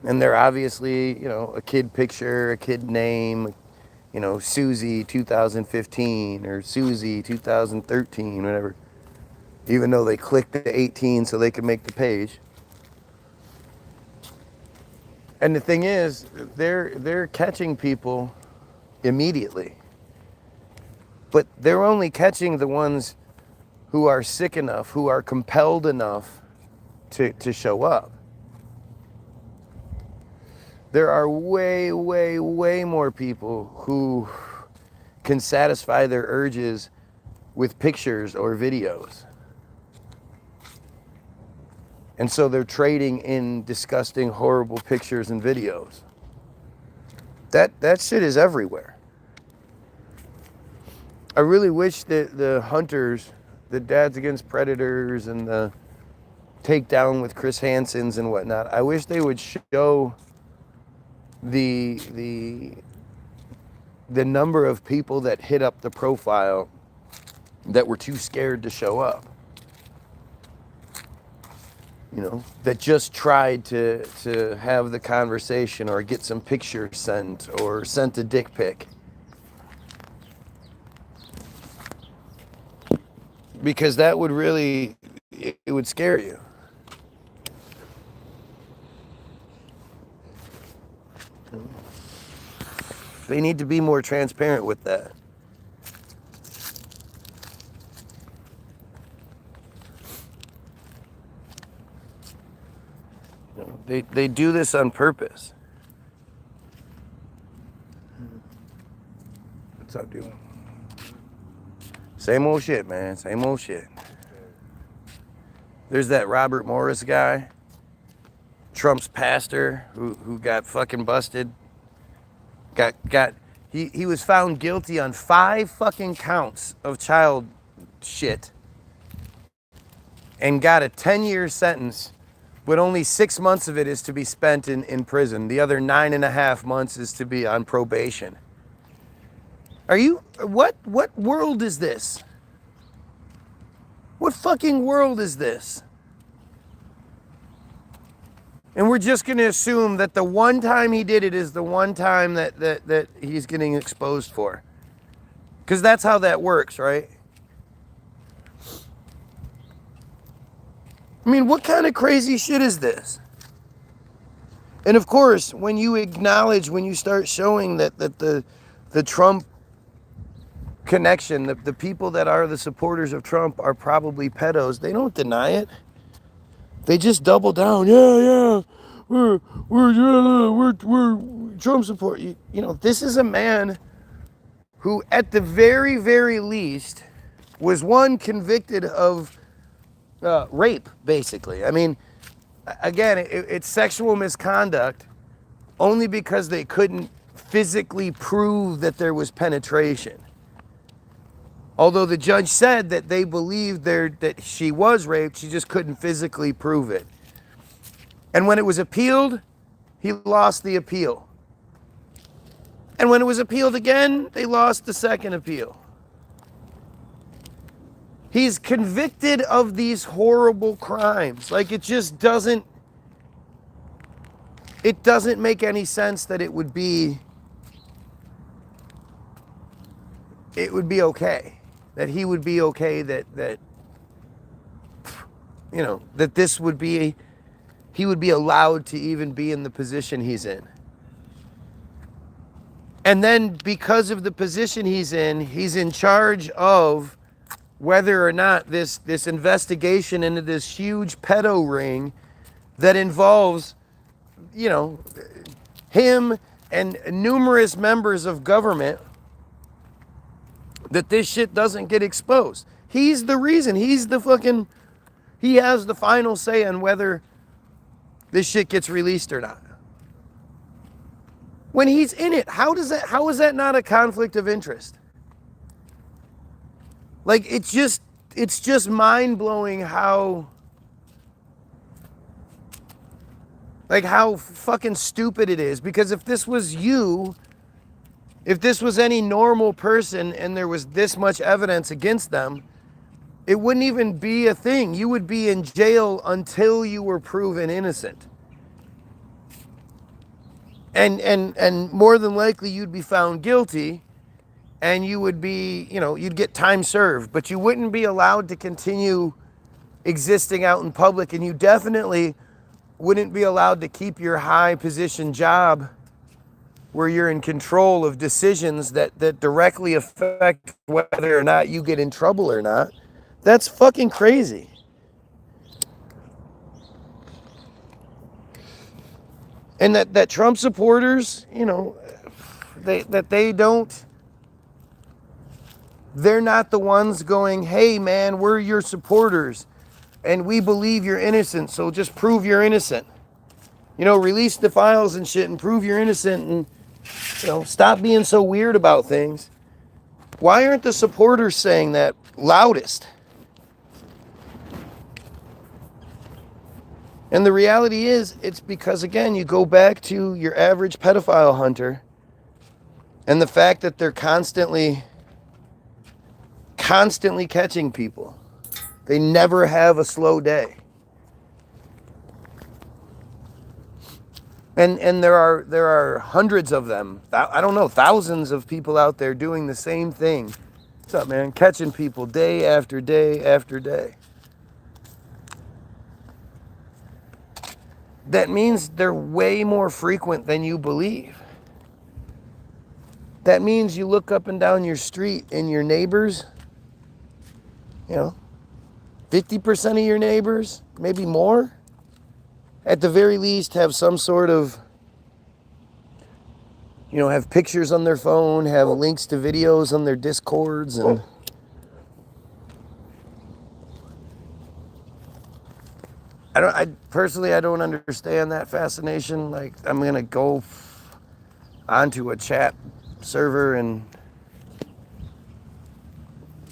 And they're obviously, you know, a kid picture, a kid name, you know, Susie 2015 or Susie 2013, whatever. Even though they clicked the 18 so they could make the page. And the thing is, they're catching people immediately. But they're only catching the ones who are sick enough, who are compelled enough to show up. There are way, way, way more people who can satisfy their urges with pictures or videos. And so they're trading in disgusting, horrible pictures and videos. That shit is everywhere. I really wish that the hunters, the Dads Against Predators and the Takedown with Chris Hansen's and whatnot, I wish they would show the number of people that hit up the profile that were too scared to show up. You know, that just tried to have the conversation or get some pictures sent or sent a dick pic. Because that would really, it would scare you. They need to be more transparent with that. They do this on purpose. What's up, dude? Same old shit, man. Same old shit. There's that Robert Morris guy, Trump's pastor, who got fucking busted. He was found guilty on 5 fucking counts of child shit and got a 10-year sentence, but only 6 months of it is to be spent in prison. The other 9.5 months is to be on probation. What world is this? What fucking world is this? And we're just going to assume that the one time he did it is the one time that he's getting exposed for. Because that's how that works, right? I mean, what kind of crazy shit is this? And of course, when you acknowledge, when you start showing that the Trump connection, the people that are the supporters of Trump are probably pedos, they don't deny it. They just double down. Yeah, we're Trump support. You know, this is a man who, at the very, very least, was convicted of rape, basically. I mean, again, it's sexual misconduct only because they couldn't physically prove that there was penetration. Although the judge said that they believed that she was raped, she just couldn't physically prove it. And when it was appealed, he lost the appeal. And when it was appealed again, they lost the second appeal. He's convicted of these horrible crimes. Like, it just doesn't make any sense that it would be okay. That he would be okay, that you know, that this would be, he would be allowed to even be in the position he's in. And then because of the position he's in charge of whether or not this investigation into this huge pedo ring that involves, you know, him and numerous members of government, that this shit doesn't get exposed. He's the reason. He has the final say on whether this shit gets released or not. When he's in it, how is that not a conflict of interest? Like, it's just mind-blowing how fucking stupid it is. Because if this was you, if this was any normal person and there was this much evidence against them, it wouldn't even be a thing. You would be in jail until you were proven innocent. And more than likely you'd be found guilty, and you would be, you know, you'd get time served, but you wouldn't be allowed to continue existing out in public, and you definitely wouldn't be allowed to keep your high position job where you're in control of decisions that directly affect whether or not you get in trouble or not. That's fucking crazy. And that Trump supporters, you know, they're not the ones going, hey man, we're your supporters and we believe you're innocent, so just prove you're innocent. You know, release the files and shit and prove you're innocent, and, you know, stop being so weird about things. Why aren't the supporters saying that loudest? And the reality is, it's because, again, you go back to your average pedophile hunter and the fact that they're constantly catching people. They never have a slow day. And there are hundreds of them. I don't know, thousands of people out there doing the same thing. What's up, man? Catching people day after day after day. That means they're way more frequent than you believe. That means you look up and down your street and your neighbors, you know, 50% of your neighbors, maybe more, at the very least have some sort of, you know, have pictures on their phone, have links to videos on their Discords, and I personally don't understand that fascination. Like, I'm gonna go onto a chat server and,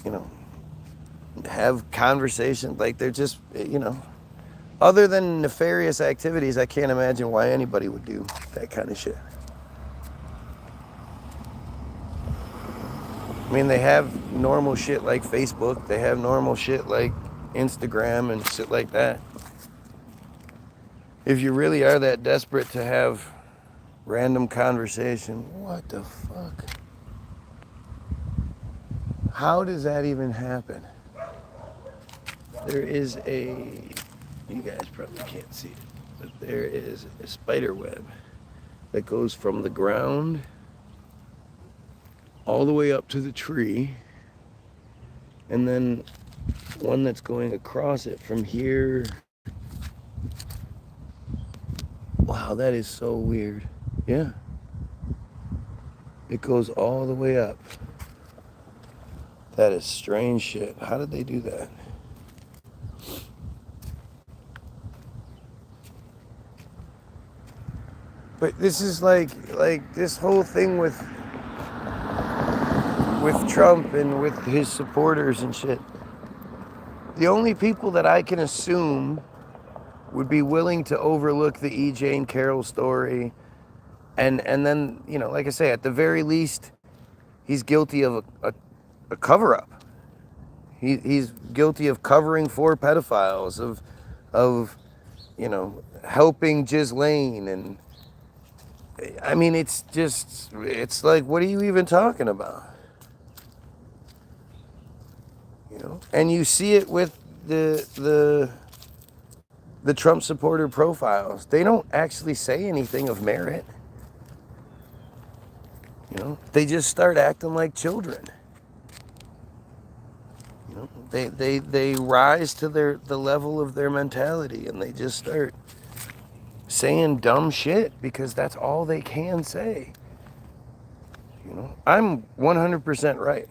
you know, have conversations. Like, they're just, you know, other than nefarious activities, I can't imagine why anybody would do that kind of shit. I mean, they have normal shit like Facebook, they have normal shit like Instagram and shit like that. If you really are that desperate to have random conversation, what the fuck? How does that even happen? There is you guys probably can't see it, but there is a spider web that goes from the ground all the way up to the tree, and then one that's going across it from here. Wow, that is so weird. Yeah. It goes all the way up. That is strange shit. How did they do that? But this is like this whole thing with Trump and with his supporters and shit. The only people that I can assume would be willing to overlook the E. Jane Carroll story, and then, you know, like I say, at the very least, he's guilty of a cover-up. He's guilty of covering for pedophiles, of helping Ghislaine, and I mean, it's like, what are you even talking about? And you see it with the Trump supporter profiles. They don't actually say anything of merit. They just start acting like children. They rise to the level of their mentality, and they just start saying dumb shit because that's all they can say. I'm 100% right.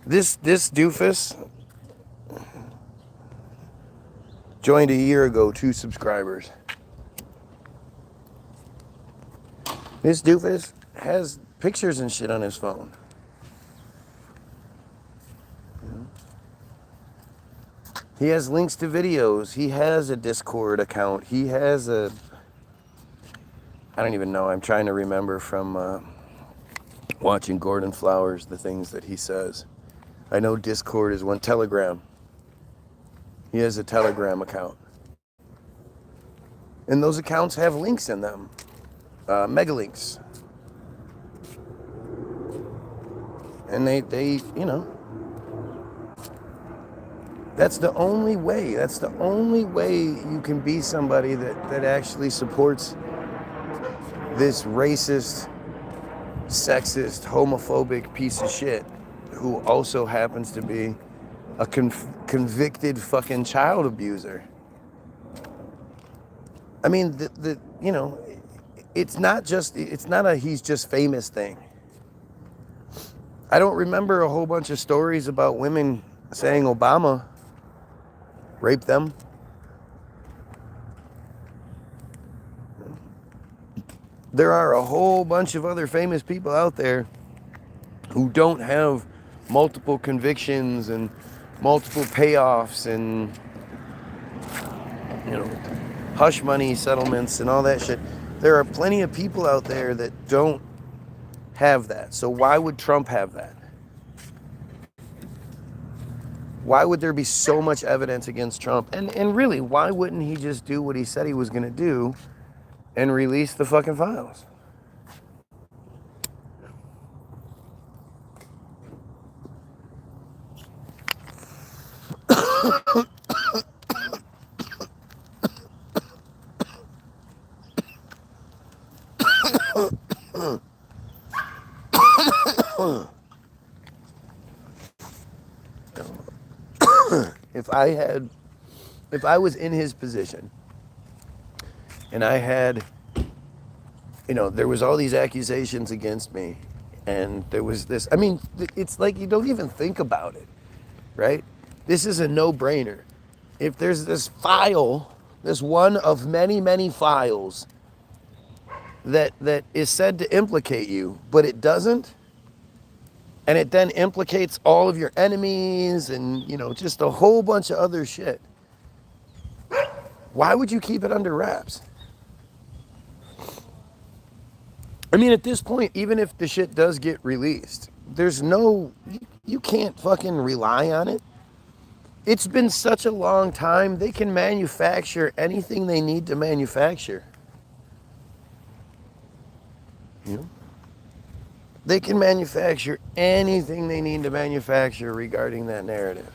This doofus joined a year ago, 2 subscribers. This doofus has pictures and shit on his phone. He has links to videos. He has a Discord account. He has I don't even know. I'm trying to remember from watching Gordon Flowers, the things that he says. I know Discord is one. Telegram. He has a Telegram account. And those accounts have links in them. Mega links. And they that's the only way. That's the only way you can be somebody that actually supports this racist, sexist, homophobic piece of shit who also happens to be a convicted fucking child abuser. I mean, it's not a he's just famous thing. I don't remember a whole bunch of stories about women saying Obama raped them. There are a whole bunch of other famous people out there who don't have multiple convictions and multiple payoffs and hush money settlements and all that shit. There are plenty of people out there that don't have that. So why would Trump have that? Why would there be so much evidence against Trump? And really, why wouldn't he just do what he said he was going to do and release the fucking files? If I was in his position and I had, there was all these accusations against me and there was this, I mean, it's like you don't even think about it, right? This is a no-brainer. If there's this file, this one of many, many files that is said to implicate you, but it doesn't, and it then implicates all of your enemies and, just a whole bunch of other shit. Why would you keep it under wraps? I mean, at this point, even if the shit does get released, you can't fucking rely on it. It's been such a long time, they can manufacture anything they need to manufacture. They can manufacture anything they need to manufacture regarding that narrative.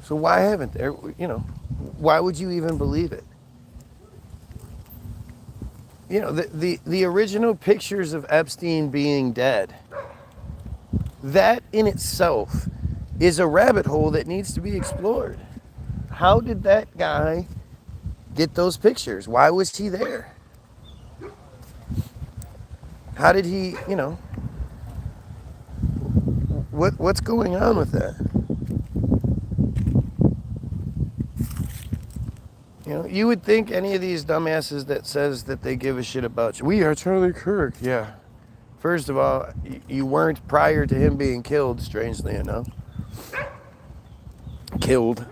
So why haven't they? Why would you even believe it? The original pictures of Epstein being dead, that in itself is a rabbit hole that needs to be explored. How did that guy get those pictures? Why was he there? How did he, what's going on with that? You would think any of these dumbasses that says that they give a shit about you. We are Charlie Kirk. Yeah. First of all, you weren't prior to him being killed, strangely enough. Killed.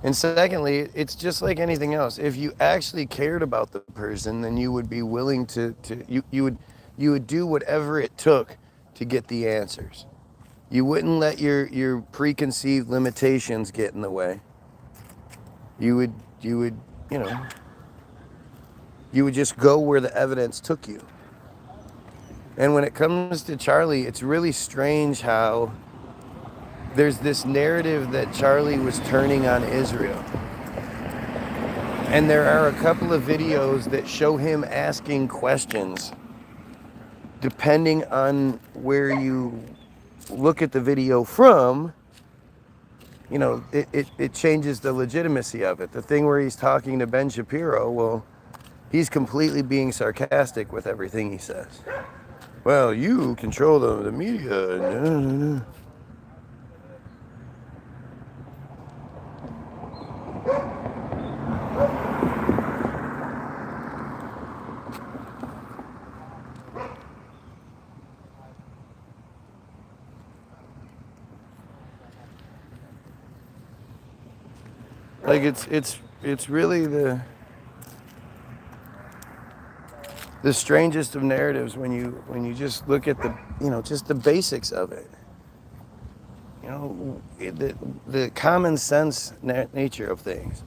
And secondly, it's just like anything else. If you actually cared about the person, then you would be willing to you would you would do whatever it took to get the answers. You wouldn't let your preconceived limitations get in the way. You would, you know, you would just go where the evidence took you. And when it comes to Charlie, it's really strange how there's this narrative that Charlie was turning on Israel. And there are a couple of videos that show him asking questions. Depending on where you look at the video from, you know, it changes the legitimacy of it. The thing where he's talking to Ben Shapiro, well, he's completely being sarcastic with everything he says. Well, you control the media. Like it's really the strangest of narratives when you just look at the, you know, just the basics of it. You know, the common sense nature of things.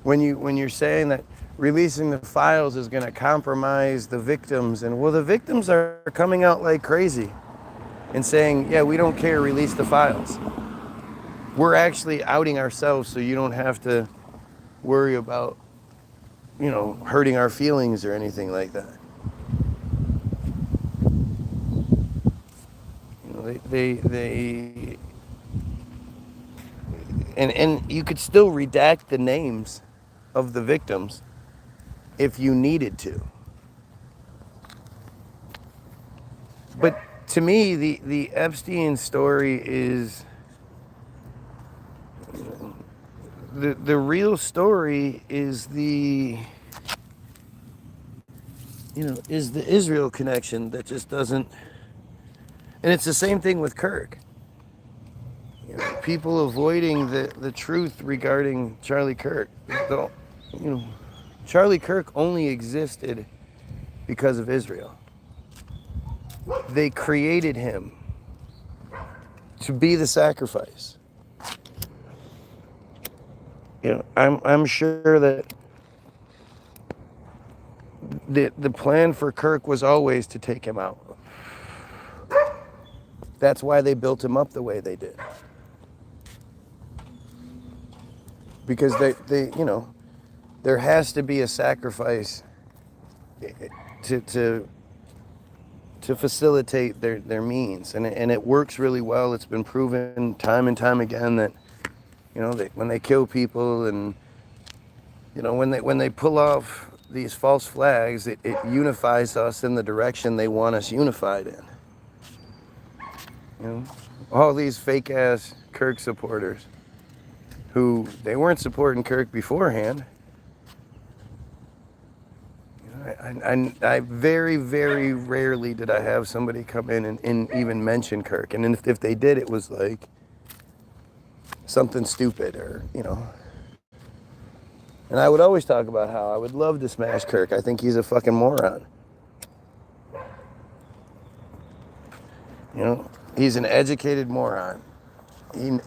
When you're saying that releasing the files is going to compromise the victims, and well, the victims are coming out like crazy and saying, yeah, we don't care, release the files. We're actually outing ourselves so you don't have to worry about, you know, hurting our feelings or anything like that. You know, they and you could still redact the names of the victims if you needed to. But to me, the Epstein story is the real story is the Israel connection that just doesn't. And it's the same thing with Kirk. You know, people avoiding the truth regarding Charlie Kirk. Charlie Kirk only existed because of Israel. They created him to be the sacrifice. You know, I'm sure that the plan for Kirk was always to take him out. That's why they built him up the way they did. Because they you know, there has to be a sacrifice to facilitate their means, and it works really well. It's been proven time and time again that, you know, when they kill people, and you know, when they pull off these false flags, it unifies us in the direction they want us unified in. You know, all these fake ass Kirk supporters who they weren't supporting Kirk beforehand. I very, very rarely did I have somebody come in and even mention Kirk. And if they did, it was like something stupid, or, you know. And I would always talk about how I would love to smash Kirk. I think he's a fucking moron. You know, he's an educated moron.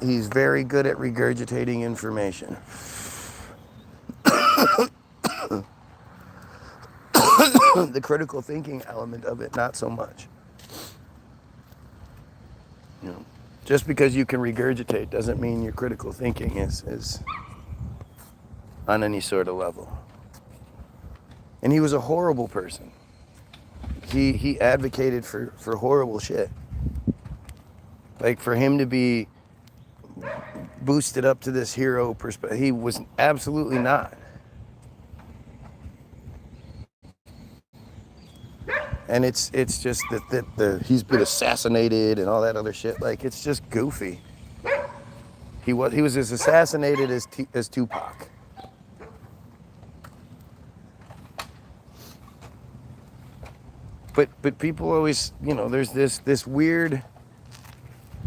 He's very good at regurgitating information. The critical thinking element of it, not so much. You know, just because you can regurgitate doesn't mean your critical thinking is on any sort of level. And he was a horrible person. He advocated for horrible shit. Like, for him to be boosted up to this hero perspective, he was absolutely not. And it's just that he's been assassinated and all that other shit. Like, it's just goofy. He was as assassinated as Tupac. But people always, you know, there's this weird,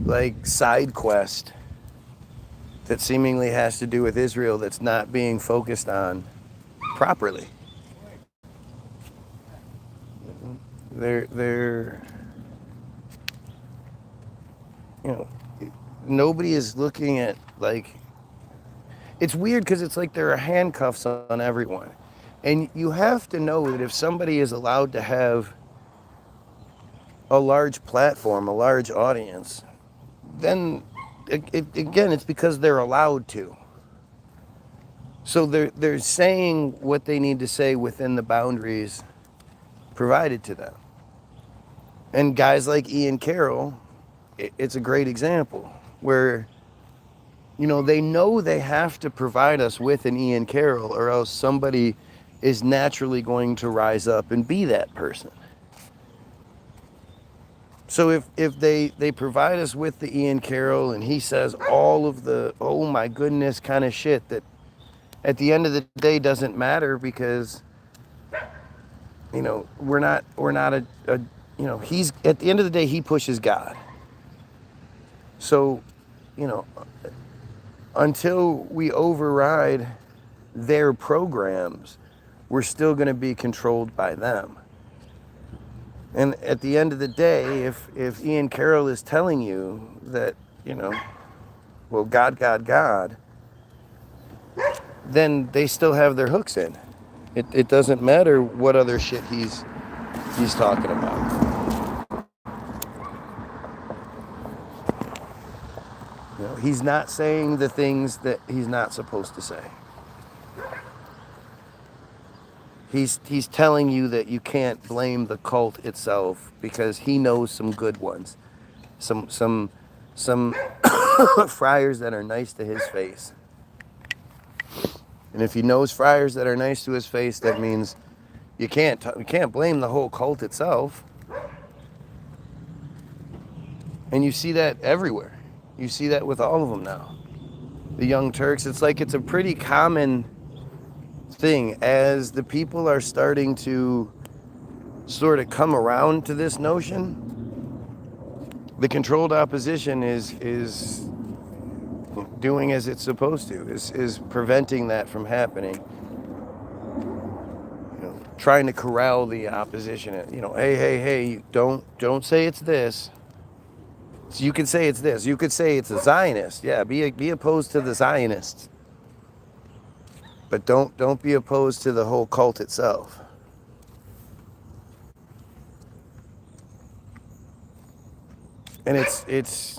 like, side quest that seemingly has to do with Israel that's not being focused on properly. they're you know, nobody is looking at, like, it's weird because it's like there are handcuffs on everyone. And you have to know that if somebody is allowed to have a large platform, a large audience, then again, it's because they're allowed to. So they're saying what they need to say within the boundaries provided to them. And guys like Ian Carroll, it's a great example where, they know they have to provide us with an Ian Carroll, or else somebody is naturally going to rise up and be that person. So if they provide us with the Ian Carroll and he says all of the, oh my goodness kind of shit that at the end of the day doesn't matter, because we're not a he's, at the end of the day, he pushes God. So until we override their programs, we're still going to be controlled by them. And at the end of the day, if Ian Carroll is telling you that, well, God, then they still have their hooks in. It doesn't matter what other shit he's talking about. He's not saying the things that he's not supposed to say. He's telling you that you can't blame the cult itself because he knows some good ones, some friars that are nice to his face. And if he knows friars that are nice to his face, that means you can't blame the whole cult itself. And you see that everywhere. You see that with all of them now. The Young Turks, it's like it's a pretty common thing as the people are starting to sort of come around to this notion. The controlled opposition is doing as it's supposed to, is preventing that from happening. Trying to corral the opposition. Hey, don't say it's this. So you could say it's this. You could say it's a Zionist. Yeah, be opposed to the Zionists. But don't be opposed to the whole cult itself. And it's it's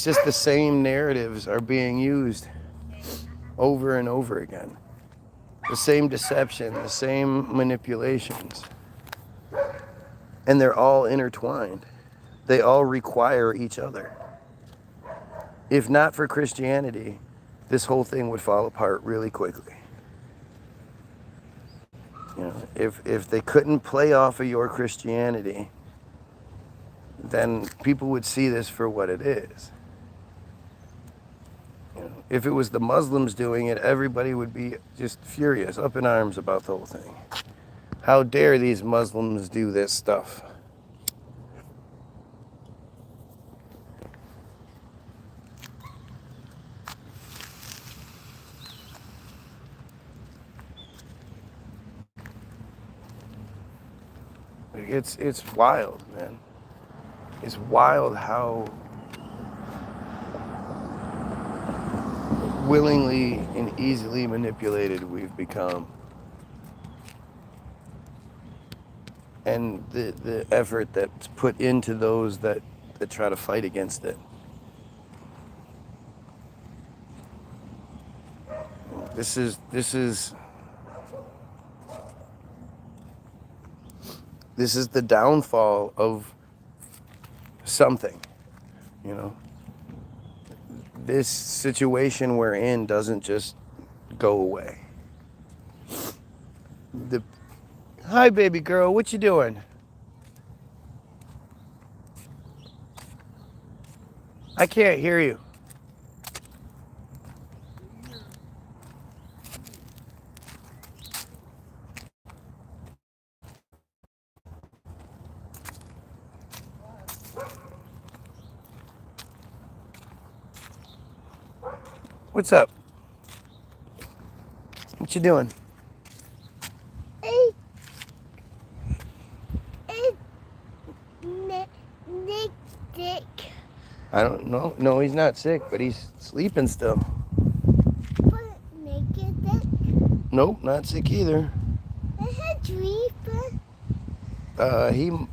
just the same narratives are being used over and over again. The same deception, the same manipulations. And they're all intertwined. They all require each other. If not for Christianity, this whole thing would fall apart really quickly. If they couldn't play off of your Christianity, then people would see this for what it is. If it was the Muslims doing it, everybody would be just furious, up in arms about the whole thing. How dare these Muslims do this stuff? It's wild, man. It's wild how willingly and easily manipulated we've become. And the effort that's put into those that try to fight against it. This is the downfall of something, This situation we're in doesn't just go away. Hi, baby girl, what you doing? I can't hear you. What's up? What you doing? I don't know. No, he's not sick, but he's sleeping still. But naked sick? Nope, not sick either. Is it sleeping?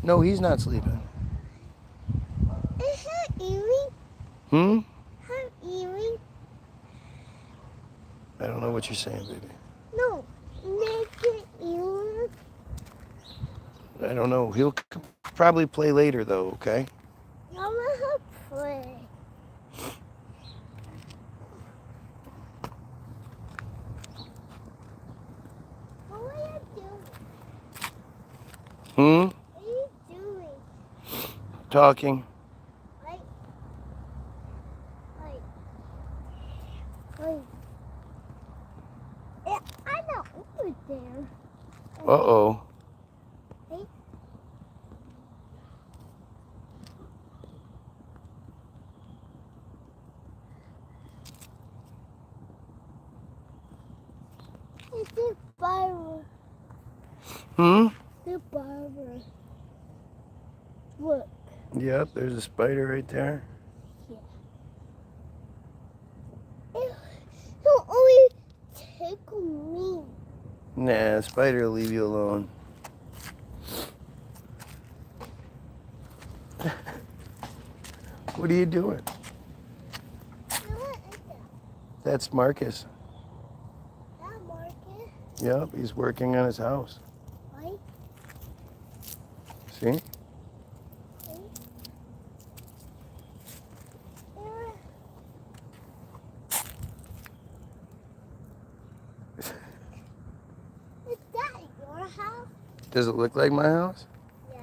No, he's not sleeping. Is it eating? Hmm? Her eating? I don't know what you're saying, baby. No. Naked eating? I don't know. He'll probably play later, though, okay? I want her play. What are you doing? Hmm? What are you doing? Talking. Like. I'm not over there. Uh-oh. Hey. It's the barber. Hmm? The barber. Look. Yep, there's a spider right there. He'll only tickle me. Nah, spider will leave you alone. What are you doing? What is that? That's Marcus. That market? Yep, he's working on his house. Right? See? Is that your house? Does it look like my house? Yeah.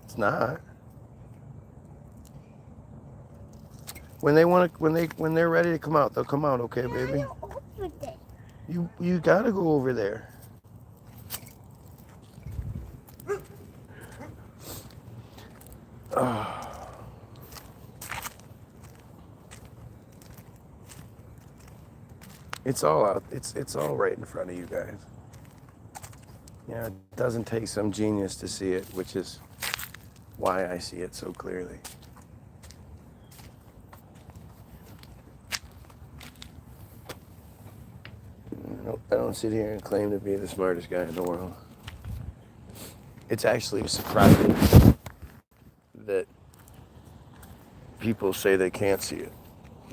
It's not. When they're ready to come out, they'll come out, okay, baby? You're over there. You gotta go over there. It's all out. It's all right in front of you guys. Yeah, it doesn't take some genius to see it, which is why I see it so clearly. I don't sit here and claim to be the smartest guy in the world. It's actually surprising that people say they can't see it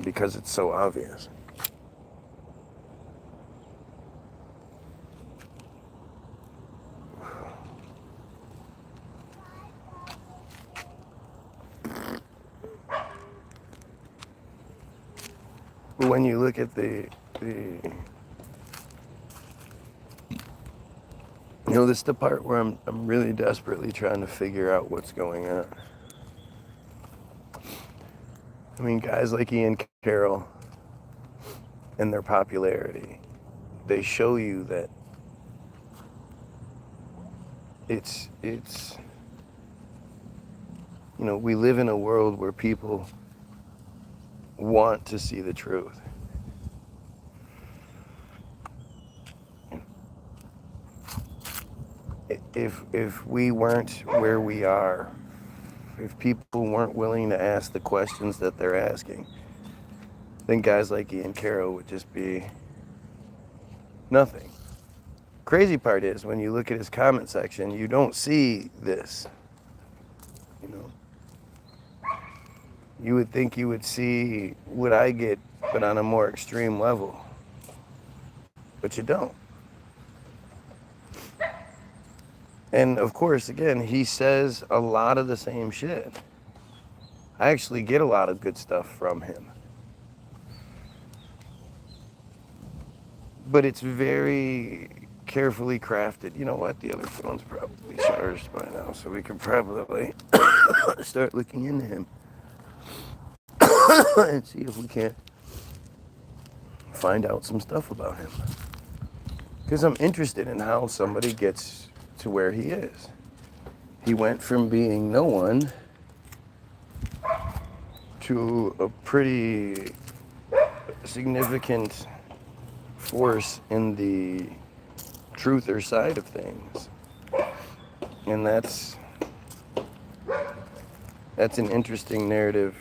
because it's so obvious. When you look at this is the part where I'm really desperately trying to figure out what's going on. I mean, guys like Ian Carroll and their popularity, they show you that it's we live in a world where people want to see the truth. If we weren't where we are, if people weren't willing to ask the questions that they're asking, then guys like Ian Carroll would just be nothing. Crazy part is when you look at his comment section, you don't see this. You would think you would see what I get, but on a more extreme level. But you don't. And of course, again, he says a lot of the same shit. I actually get a lot of good stuff from him. But it's very carefully crafted. You know what? The other phone's probably charged by now, so we can probably start looking into him and see if we can't find out some stuff about him. Because I'm interested in how somebody gets to where he is. He went from being no one to a pretty significant force in the truther side of things. And that's an interesting narrative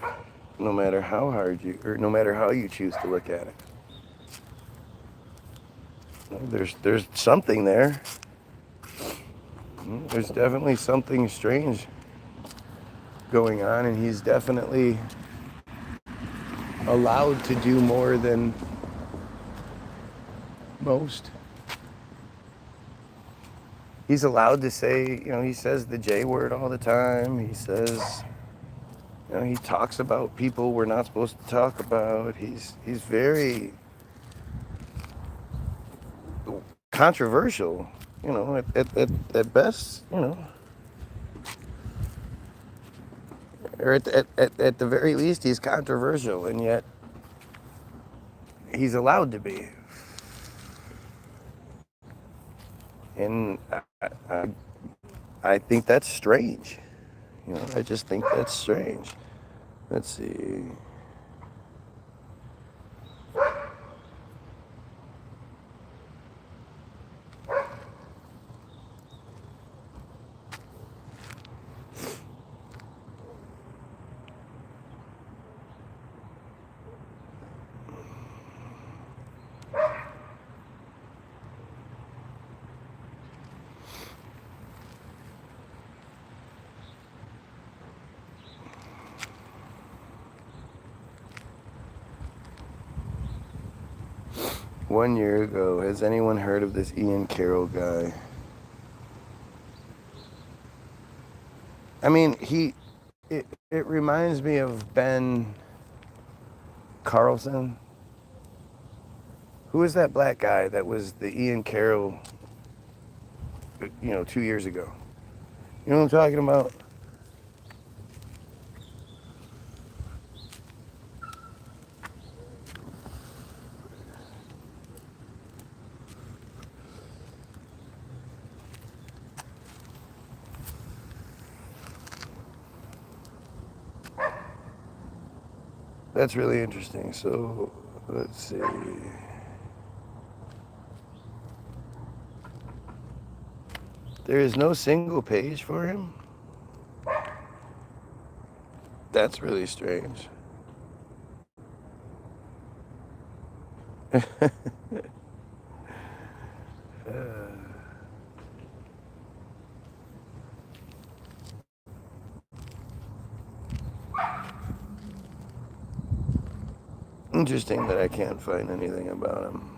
no matter how hard you, or no matter how you choose to look at it. There's something there. There's definitely something strange going on, and he's definitely allowed to do more than most. He's allowed to say, he says the J word all the time. He says, he talks about people we're not supposed to talk about. He's very controversial, at best, or at the very least, he's controversial, and yet he's allowed to be. And I think that's strange. I just think that's strange. Let's see. One year ago, has anyone heard of this Ian Carroll guy? I mean, it reminds me of Ben Carlson. Who was that black guy that was the Ian Carroll, 2 years ago? You know what I'm talking about? That's really interesting. So, let's see. There is no single page for him? That's really strange. Interesting that I can't find anything about him.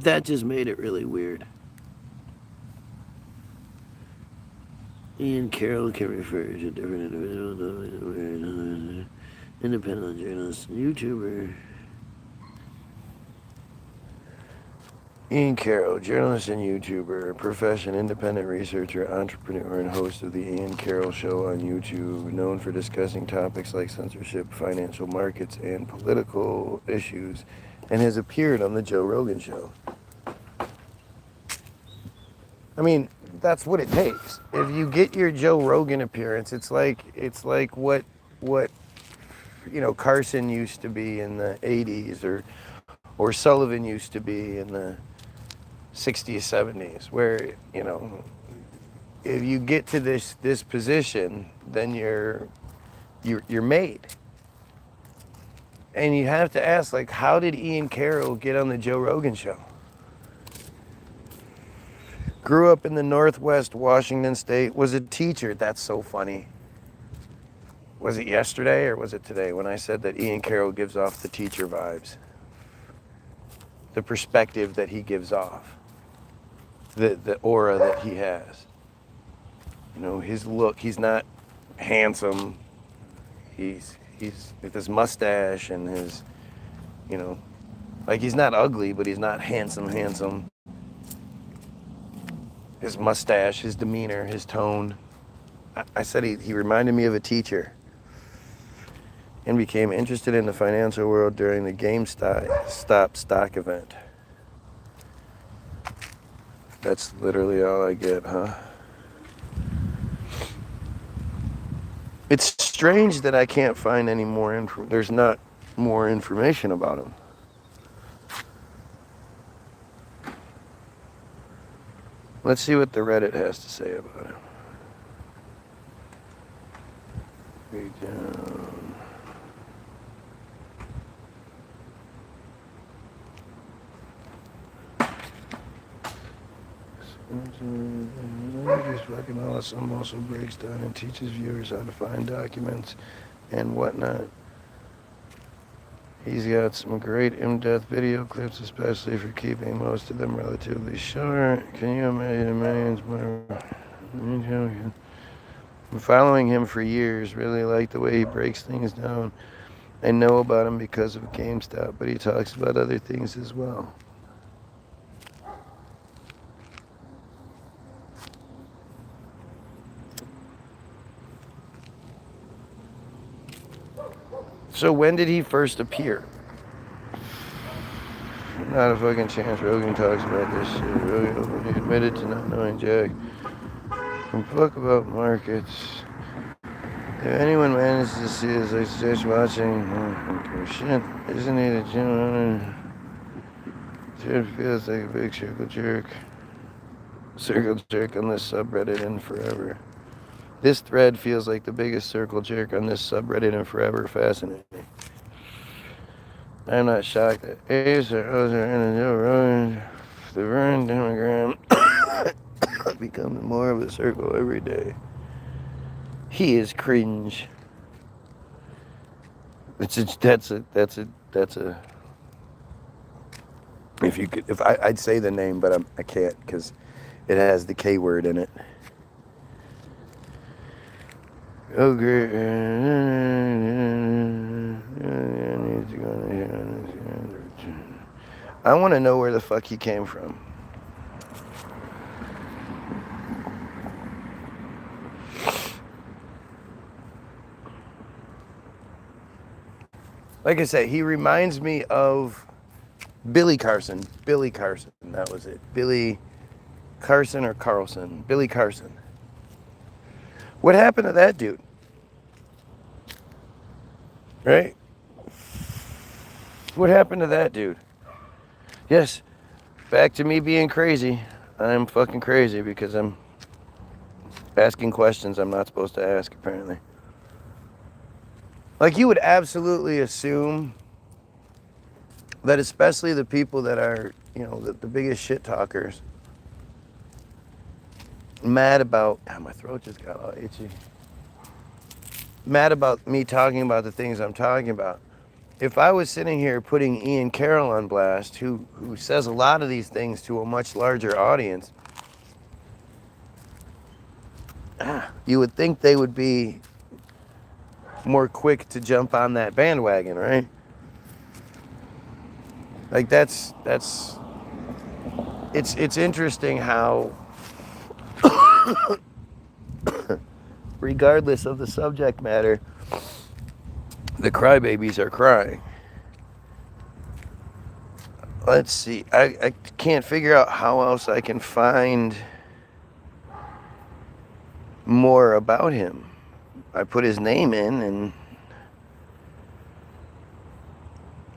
That just made it really weird. Ian Carroll can refer to different individuals, independent journalist, YouTuber. Ian Carroll, journalist and YouTuber, profession, independent researcher, entrepreneur, and host of the Ian Carroll Show on YouTube, known for discussing topics like censorship, financial markets, and political issues, and has appeared on the Joe Rogan Show. I mean, that's what it takes. If you get your Joe Rogan appearance, it's like what Carson used to be in the 80s, or Sullivan used to be in the 60s, 70s, where, if you get to this position, then you're made. And you have to ask, how did Ian Carroll get on the Joe Rogan Show? Grew up in the Northwest Washington State, was a teacher. That's so funny. Was it yesterday or was it today when I said that Ian Carroll gives off the teacher vibes? The perspective that he gives off. The aura that he has. His look, he's not handsome. He's with his mustache and his, he's not ugly, but he's not handsome. His mustache, his demeanor, his tone. I said he reminded me of a teacher. And became interested in the financial world during the GameStop stock event. That's literally all I get, huh? It's strange that I can't find any more there's not more information about him. Let's see what the Reddit has to say about it. Read down. Just fucking awesome. Also breaks down and teaches viewers how to find documents and whatnot. He's got some great in-depth video clips, especially for keeping most of them relatively short. Can you imagine millions more? I'm following him for years. Really like the way he breaks things down. I know about him because of GameStop, but he talks about other things as well. So when did he first appear? Not a fucking chance. Rogan talks about this shit. Rogan openly admitted to not knowing Jack from fuck about markets. If anyone manages to see this, I suggest watching. Shit, isn't he the gentleman? It feels like a big circle jerk. Circle jerk on this subreddit in forever. This thread feels like the biggest circle jerk on this subreddit in forever. Fascinating. I'm not shocked that A's or O's are in a Joe Rogan. The Vern demogram becomes more of a circle every day. He is cringe. That's a. If you could, if I'd say the name, but I can't because it has the K word in it. Okay. I want to know where the fuck he came from. Like I said, he reminds me of Billy Carson. Billy Carson, that was it. Billy Carson or Carlson. Billy Carson. What happened to that dude? Right? What happened to that dude? Yes, back to me being crazy. I'm fucking crazy because I'm asking questions I'm not supposed to ask, apparently. Like, you would absolutely assume that, especially the people that are, you know, the biggest shit talkers, mad about, my throat just got all itchy. Mad about me talking about the things I'm talking about. If I was sitting here putting Ian Carroll on blast, who says a lot of these things to a much larger audience, you would think they would be more quick to jump on that bandwagon, right? Like it's interesting how regardless of the subject matter, the crybabies are crying. Let's see. I can't figure out how else I can find more about him. I put his name in and,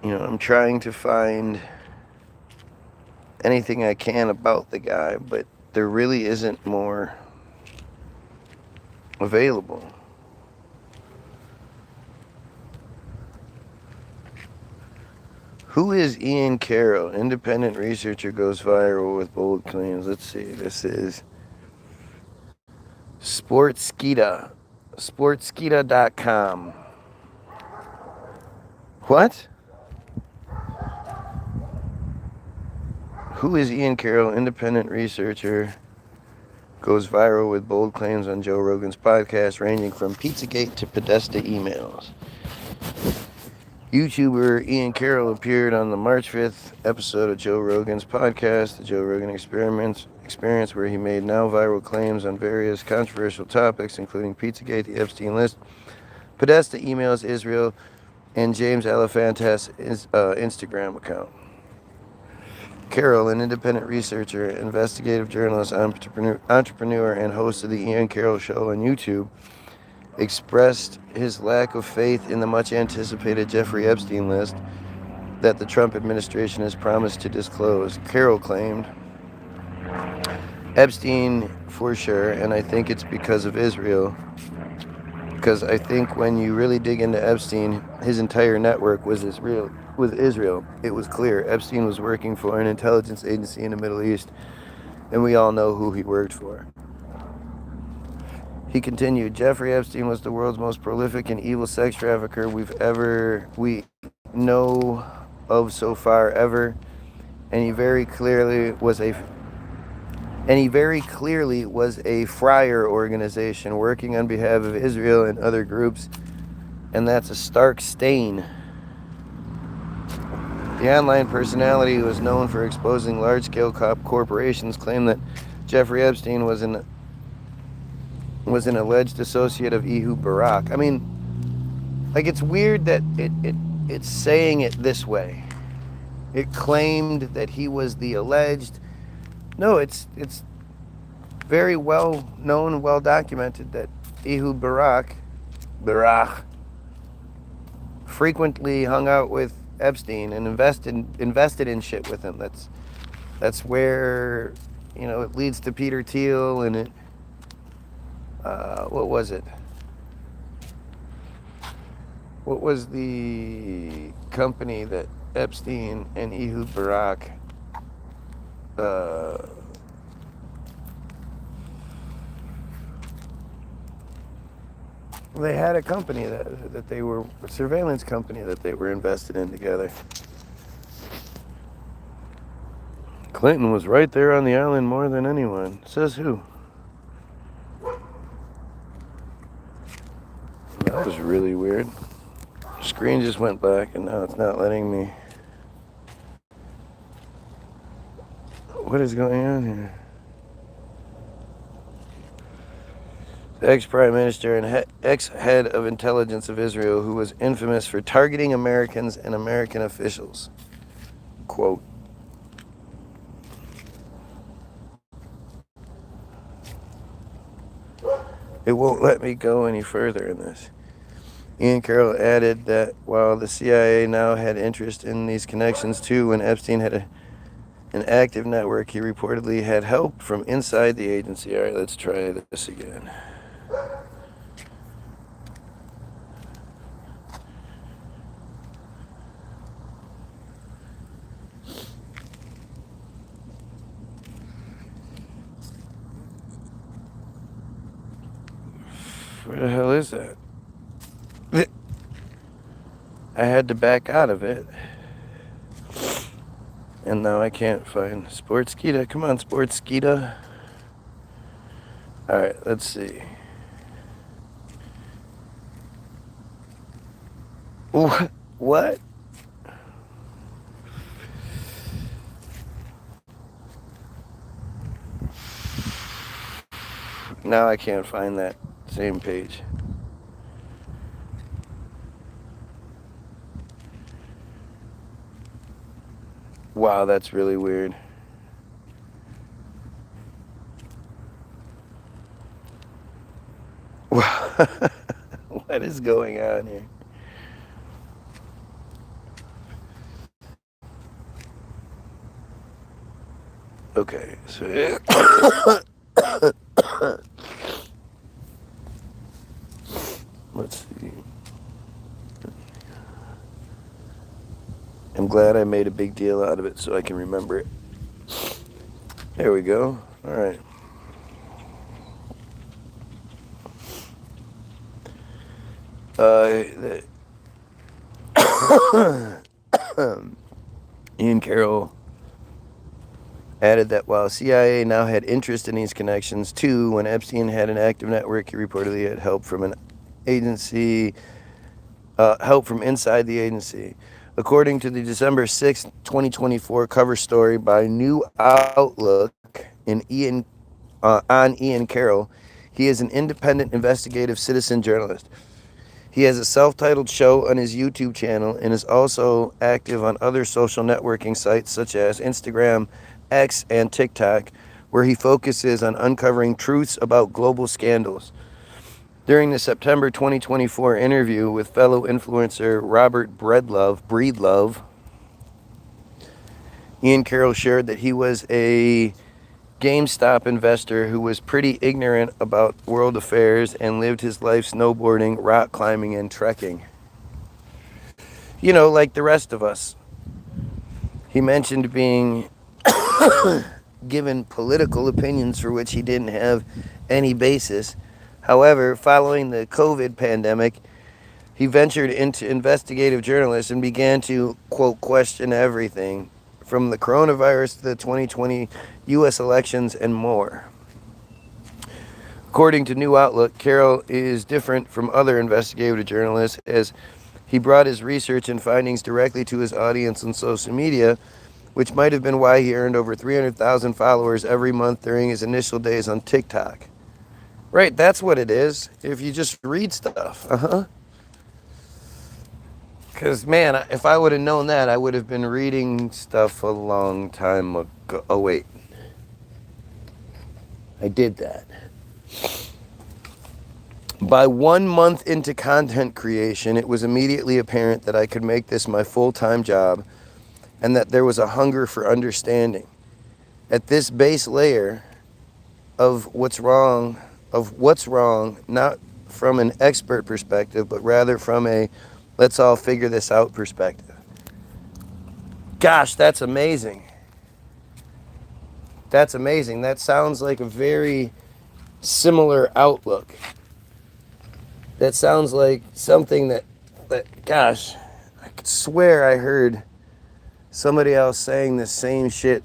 you know, I'm trying to find anything I can about the guy, but there really isn't more available. Who is Ian Carroll? Independent researcher goes viral with bold claims. Let's see. This is Sportskeeda.com. What? Who is Ian Carroll? Independent researcher goes viral with bold claims on Joe Rogan's podcast, ranging from Pizzagate to Podesta emails. YouTuber Ian Carroll appeared on the March 5th episode of Joe Rogan's podcast, The Joe Rogan Experience, where he made now viral claims on various controversial topics, including Pizzagate, the Epstein list, Podesta emails, Israel, and James Alefantis' Instagram account. Carroll, an independent researcher, investigative journalist, entrepreneur, and host of the Ian Carroll Show on YouTube, expressed his lack of faith in the much-anticipated Jeffrey Epstein list that the Trump administration has promised to disclose. Carroll claimed, Epstein, for sure, and I think it's because of Israel. Because I think when you really dig into Epstein, his entire network was Israel. With Israel, it was clear Epstein was working for an intelligence agency in the Middle East, and we all know who he worked for. He continued, Jeffrey Epstein was the world's most prolific and evil sex trafficker we know of so far ever, and he very clearly was a friar organization working on behalf of Israel and other groups, and that's a stark stain. The online personality who was known for exposing large-scale corporations claimed that Jeffrey Epstein was an alleged associate of Ehud Barak. I mean, like, it's weird that it's saying it this way. It claimed that he was the alleged. No, it's very well known, well documented that Ehud Barak frequently hung out with Epstein and invested in shit with him. That's where, it leads to Peter Thiel and it. What was it? What was the company that Epstein and Ehud Barak they had a company that they were a surveillance company that they were invested in together. Clinton was right there on the island more than anyone. Says who? That was really weird. Screen just went black and now it's not letting me. What is going on here? The ex-prime minister and ex-head of intelligence of Israel, who was infamous for targeting Americans and American officials. Quote. It won't let me go any further in this. Ian Carroll added that while the CIA now had interest in these connections too, when Epstein had an active network, he reportedly had help from inside the agency. All right, let's try this again. Where the hell is that? I had to back out of it. And now I can't find Sportskeeda. Come on, Sportskeeda. Alright, let's see. What? Now I can't find that same page. Wow, that's really weird. What is going on here? Okay, so let's see. I'm glad I made a big deal out of it so I can remember it. There we go. All right. Ian Carroll added that while CIA now had interest in these connections too, when Epstein had an active network, he reportedly had help from an agency, help from inside the agency. According to the December 6, 2024 cover story by New Outlook on Ian Carroll, he is an independent investigative citizen journalist. He has a self-titled show on his YouTube channel and is also active on other social networking sites such as Instagram, X, and TikTok, where he focuses on uncovering truths about global scandals. During the September 2024 interview with fellow influencer Robert Breedlove, Ian Carroll shared that he was a GameStop investor who was pretty ignorant about world affairs and lived his life snowboarding, rock climbing, and trekking. You know, like the rest of us. He mentioned being given political opinions for which he didn't have any basis. However, following the COVID pandemic, he ventured into investigative journalism and began to, quote, question everything from the coronavirus to the 2020 U.S. elections and more. According to New Outlook, Carroll is different from other investigative journalists as he brought his research and findings directly to his audience on social media, which might have been why he earned over 300,000 followers every month during his initial days on TikTok. Right, that's what it is, if you just read stuff. Because, man, if I would have known that, I would have been reading stuff a long time ago. Oh, wait. I did that. By 1 month into content creation, it was immediately apparent that I could make this my full-time job and that there was a hunger for understanding. At this base layer of what's wrong, not from an expert perspective, but rather from a let's all figure this out perspective. Gosh, that's amazing. That's amazing. That sounds like a very similar outlook. That sounds like something that gosh, I could swear I heard somebody else saying the same shit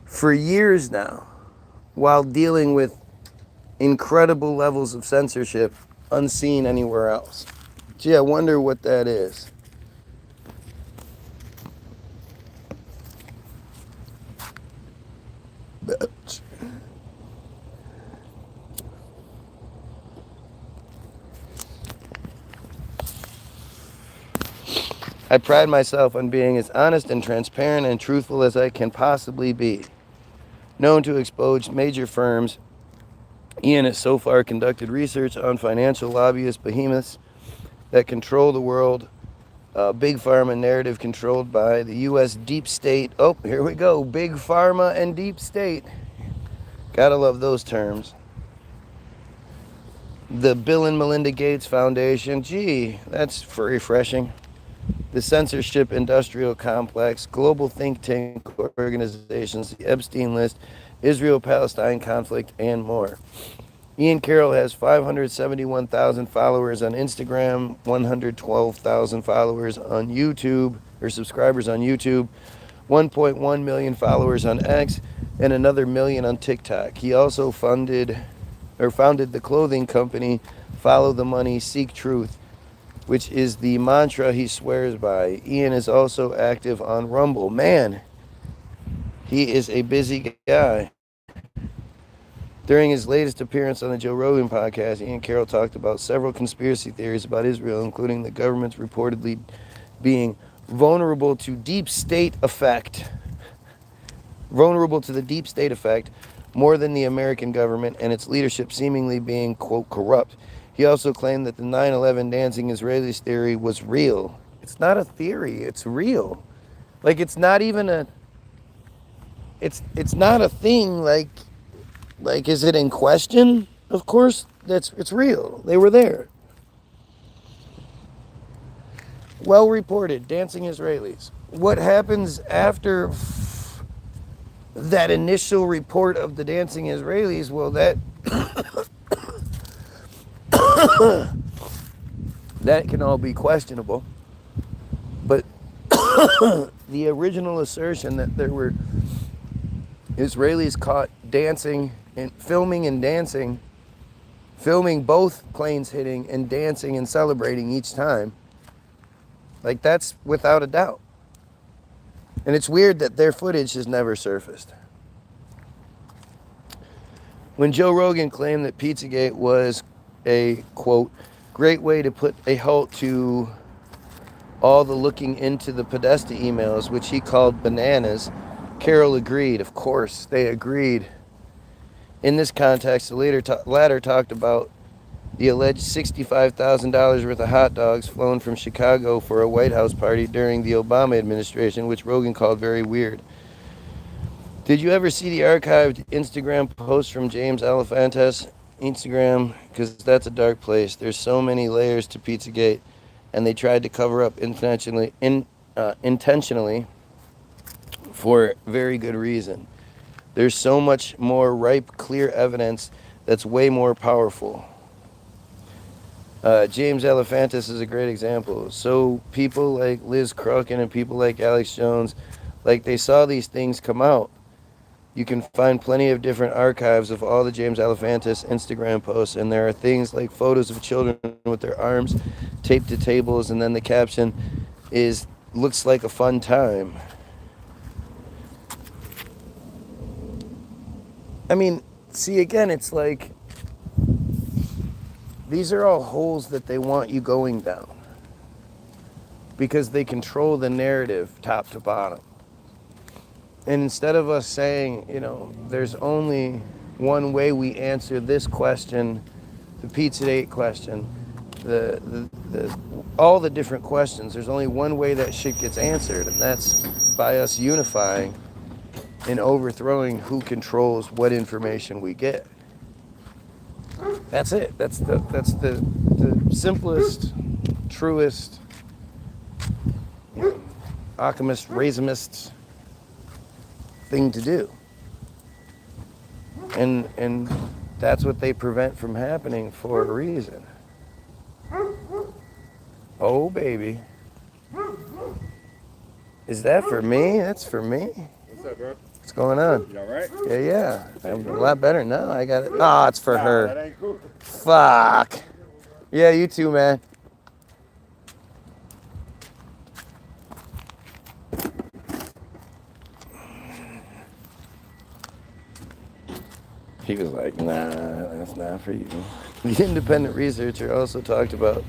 for years now while dealing with incredible levels of censorship unseen anywhere else. Gee, I wonder what that is. I pride myself on being as honest and transparent and truthful as I can possibly be. Known to expose major firms, Ian has so far conducted research on financial lobbyist behemoths that control the world, big pharma narrative controlled by the U.S. deep state. Oh, here we go. Big pharma and deep state. Gotta love those terms. The Bill and Melinda Gates Foundation. Gee, that's refreshing. The censorship industrial complex, global think tank organizations, the Epstein list, Israel-Palestine conflict, and more. Ian Carroll has 571,000 followers on Instagram, 112,000 followers on YouTube, or subscribers on YouTube, 1.1 million followers on X, and another million on TikTok. He also founded the clothing company Follow the Money, Seek Truth, which is the mantra he swears by. Ian is also active on Rumble. Man, he is a busy guy. During his latest appearance on the Joe Rogan podcast, Ian Carroll talked about several conspiracy theories about Israel, including the government's reportedly being vulnerable to the deep state effect more than the American government, and its leadership seemingly being, quote, corrupt. He also claimed that the 9/11 dancing Israelis theory was real. It's not a theory, it's real. Like, it's not even it's not a thing, like, is it in question? Of course, it's real. They were there. Well reported, dancing Israelis. What happens after that initial report of the dancing Israelis? Well, that that can all be questionable. But the original assertion that there were Israelis caught dancing and filming both planes hitting and dancing and celebrating each time, like, that's without a doubt. And it's weird that their footage has never surfaced. When Joe Rogan claimed that Pizzagate was a, quote, great way to put a halt to all the looking into the Podesta emails, which he called bananas, Carroll agreed. Of course, they agreed. In this context, the latter talked about the alleged $65,000 worth of hot dogs flown from Chicago for a White House party during the Obama administration, which Rogan called very weird. Did you ever see the archived Instagram post from James Alefantis? Instagram, because that's a dark place. There's so many layers to Pizzagate, and they tried to cover up intentionally for very good reason. There's so much more ripe, clear evidence that's way more powerful. James Alefantis is a great example. So people like Liz Crokin and people like Alex Jones, like they saw these things come out. You can find plenty of different archives of all the James Alefantis Instagram posts, and there are things like photos of children with their arms taped to tables, and then the caption is, "Looks like a fun time." I mean, see, again, it's like, these are all holes that they want you going down because they control the narrative top to bottom. And instead of us saying, there's only one way we answer this question, the Pizzagate question, all the different questions, there's only one way that shit gets answered, and that's by us unifying and overthrowing who controls what information we get. That's it. That's the simplest, truest, alchemist, raisomist thing to do. And that's what they prevent from happening for a reason. Oh, baby. Is that for me? That's for me. What's up, bro? What's going on? You all right? Yeah. I'm a lot better now. I got it. Oh, it's for her. That ain't cool. Fuck. Yeah, you too, man. He was like, nah, that's not for you. The independent researcher also talked about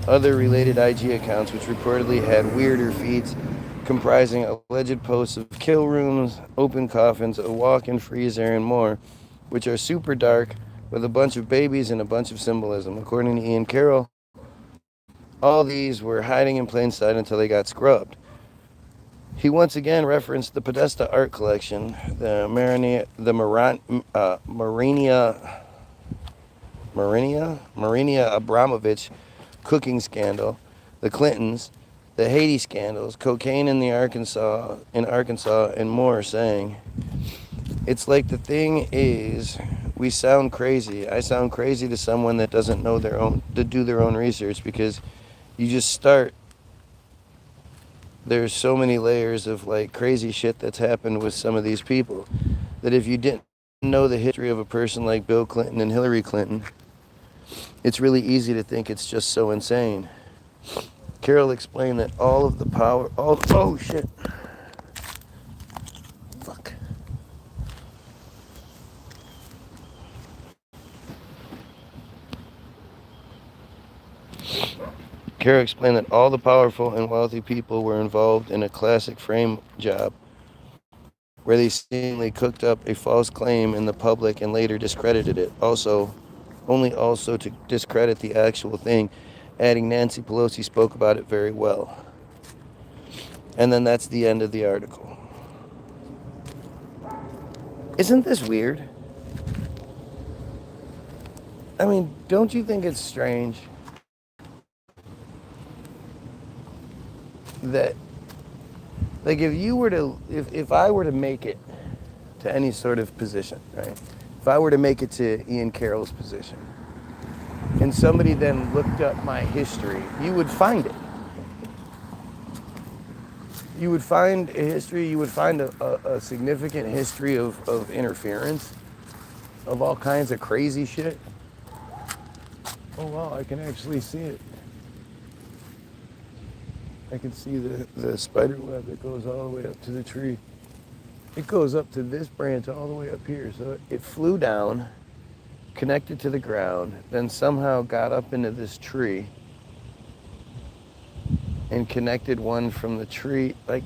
other related IG accounts which reportedly had weirder feeds comprising alleged posts of kill rooms, open coffins, a walk-in freezer, and more, which are super dark with a bunch of babies and a bunch of symbolism. According to Ian Carroll, all these were hiding in plain sight until they got scrubbed. He once again referenced the Podesta art collection, the Marina Abramovich cooking scandal, the Clintons, the Haiti scandals, cocaine in Arkansas, and more, saying, "It's like the thing is, we sound crazy. I sound crazy to someone that doesn't know to do their own research, because you just start. There's so many layers of like crazy shit that's happened with some of these people that if you didn't know the history of a person like Bill Clinton and Hillary Clinton, it's really easy to think it's just so insane." Carroll explained that all of the power... Oh, shit. Fuck. Carroll explained that all the powerful and wealthy people were involved in a classic frame job where they seemingly cooked up a false claim in the public and later discredited it. Only to discredit the actual thing, adding Nancy Pelosi spoke about it very well. And then that's the end of the article. Isn't this weird? I mean, don't you think it's strange that, like, if I were to make it to any sort of position, right? If I were to make it to Ian Carroll's position, and somebody then looked up my history, you would find it. You would find a history, you would find a significant history of interference, of all kinds of crazy shit. Oh wow, I can actually see it. I can see the spider web that goes all the way up to the tree. It goes up to this branch all the way up here. So it flew down, connected to the ground, then somehow got up into this tree and connected one from the tree. Like,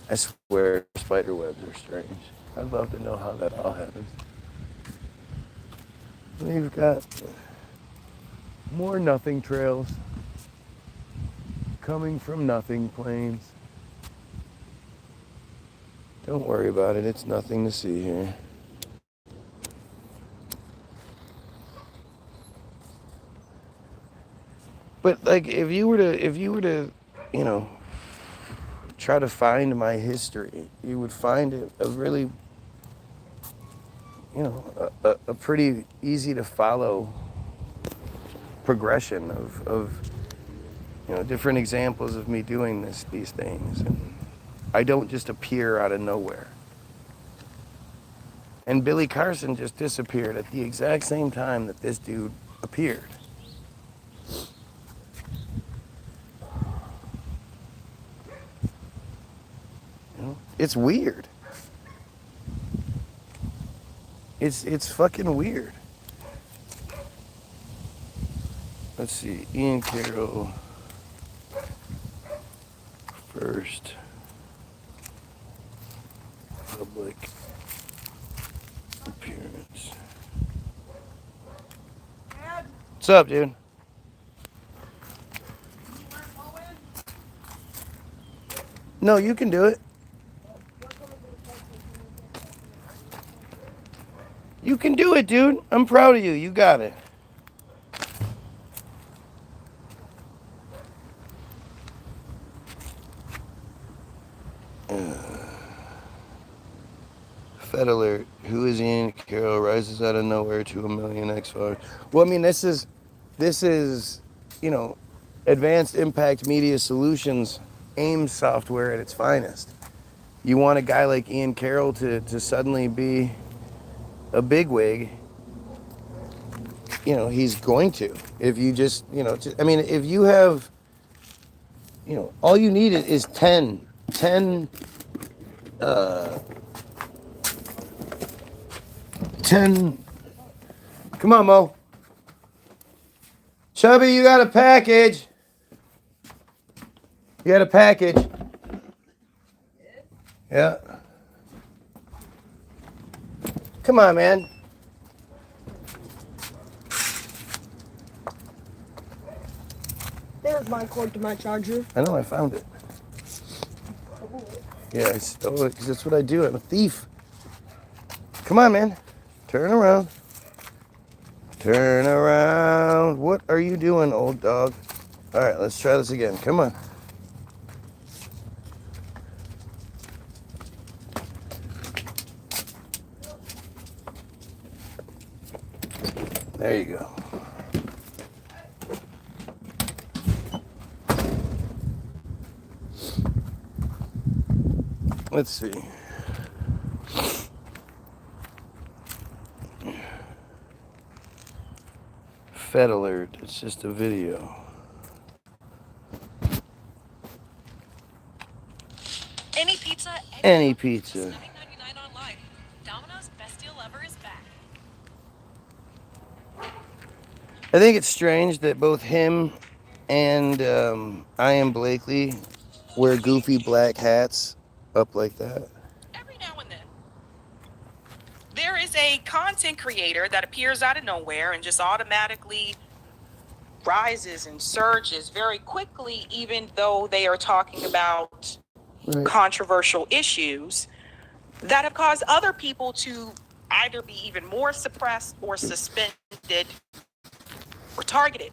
I swear, spider webs are strange. I'd love to know how that all happens. We've got more nothing trails coming from nothing plains. Don't worry about it. It's nothing to see here. But like, if you were to, you know, try to find my history, you would find it a really, you know, a pretty easy to follow progression of you know, different examples of me doing these things. And I don't just appear out of nowhere. And Billy Carson just disappeared at the exact same time that this dude appeared. You know? It's weird. It's fucking weird. Let's see, Ian Carroll first public appearance. Dad, What's up, dude? you weren't mowing? No, you can do it. You can do it, dude. I'm proud of you. You got it. Fed alert. Who is Ian Carroll? Rises out of nowhere to 1 million X followers. Well, I mean, this is, you know, advanced impact media solutions, AIM software at its finest. You want a guy like Ian Carroll to suddenly be a bigwig, you know, he's going to. If you just, you know, I mean, if you have, you know, all you need is 10, come on, Mo. Chubby, you got a package. You got a package. Yeah. Come on, man. There's my cord to my charger. I know, I found it. Yeah, I stole it because that's what I do. I'm a thief. Come on, man. Turn around. Turn around. What are you doing, old dog? All right, let's try this again. Come on. There you go. Let's see. Fed alert. It's just a video. Any pizza, Any pizza. $7.99 online. Domino's best deal ever is back. I think it's strange that both him and I Am Blakely wear goofy black hats up like that. Every now and then. There is a content creator that appears out of nowhere and just automatically rises and surges very quickly, even though they are talking about controversial issues that have caused other people to either be even more suppressed or suspended or targeted.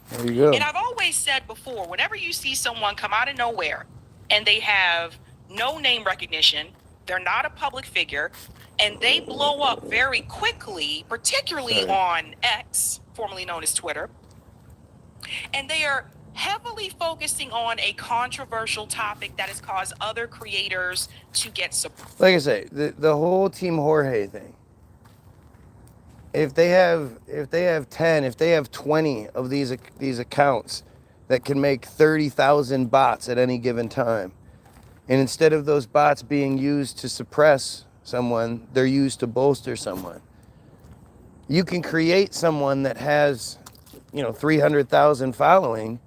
There you go. And I've always said before, whenever you see someone come out of nowhere and they have no name recognition, they're not a public figure, and they blow up very quickly, particularly on X, formerly known as Twitter, and they are heavily focusing on a controversial topic that has caused other creators to get support. Like I say, the whole Team Jorge thing. If they have 10, if they have 20 of these accounts that can make 30,000 bots at any given time, and instead of those bots being used to suppress someone, they're used to bolster someone. You can create someone that has, you know, 300,000 following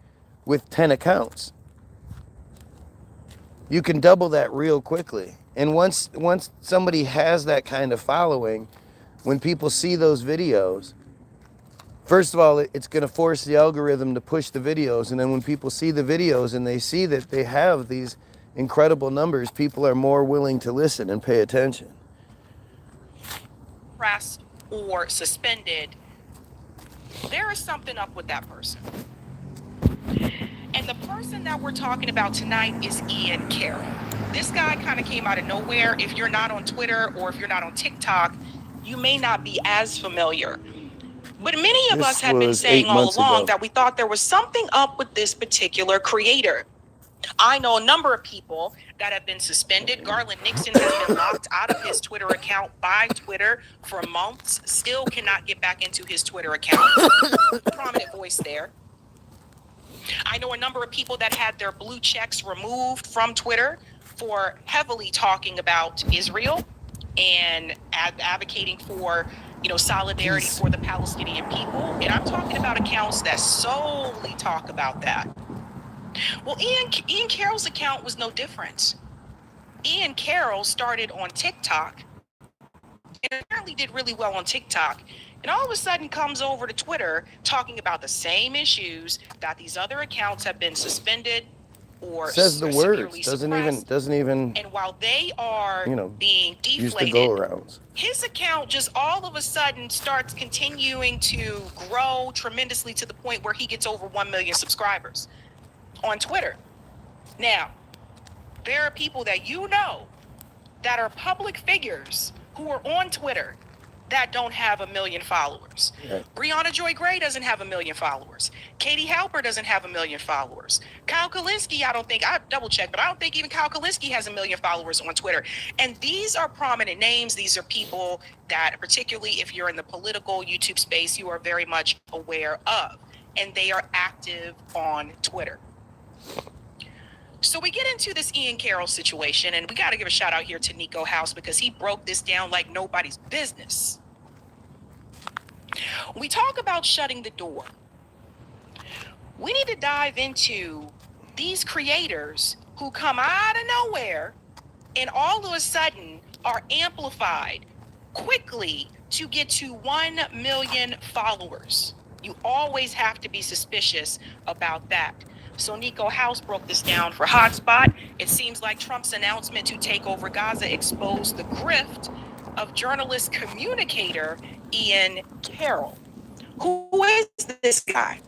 with 10 accounts. You can double that real quickly. And once somebody has that kind of following, when people see those videos, first of all, it's going to force the algorithm to push the videos. And then when people see the videos and they see that they have these incredible numbers, people are more willing to listen and pay attention. Pressed or suspended, there is something up with that person. And the person that we're talking about tonight is Ian Carroll. This guy kind of came out of nowhere. If you're not on Twitter or if you're not on TikTok, you may not be as familiar. But many of us have been saying all along that we thought there was something up with this particular creator. I know a number of people that have been suspended. Garland Nixon has been locked out of his Twitter account by Twitter for months, still cannot get back into his Twitter account. Prominent voice there. I know a number of people that had their blue checks removed from Twitter for heavily talking about Israel and advocating for, solidarity for the Palestinian people. And I'm talking about accounts that solely talk about that. Well, Ian Carroll's account was no different. Ian Carroll started on TikTok and apparently did really well on TikTok. And all of a sudden comes over to Twitter talking about the same issues that these other accounts have been suspended or says the words, doesn't even and while they are being use the deflated, go-arounds. His account just all of a sudden starts continuing to grow tremendously to the point where he gets over 1 million subscribers on Twitter. Now, there are people that that are public figures who are on Twitter that don't have 1 million followers. Yeah. Breonna Joy Gray doesn't have 1 million followers. Katie Halper doesn't have 1 million followers. Kyle Kalinske, I double checked, but I don't think even Kyle Kalinske has 1 million followers on Twitter. And these are prominent names. These are people that, particularly if you're in the political YouTube space, you are very much aware of. And they are active on Twitter. So we get into this Ian Carroll situation, and we got to give a shout out here to Nico House because he broke this down like nobody's business. We talk about shutting the door. We need to dive into these creators who come out of nowhere and all of a sudden are amplified quickly to get to 1 million followers. You always have to be suspicious about that. So Nico House broke this down for Hotspot. It seems like Trump's announcement to take over Gaza exposed the grift of journalist communicator Ian Carroll. Who is this guy?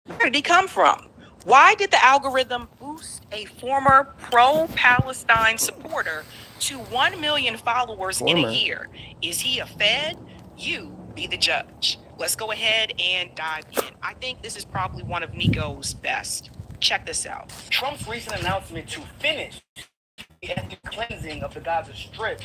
Where did he come from? Why did the algorithm boost a former pro-Palestine supporter to 1 million followers in a year? Is he a Fed? You be the judge. Let's go ahead and dive in. I think this is probably one of Nico's best. Check this out. Trump's recent announcement to finish the ethnic cleansing of the Gaza Strip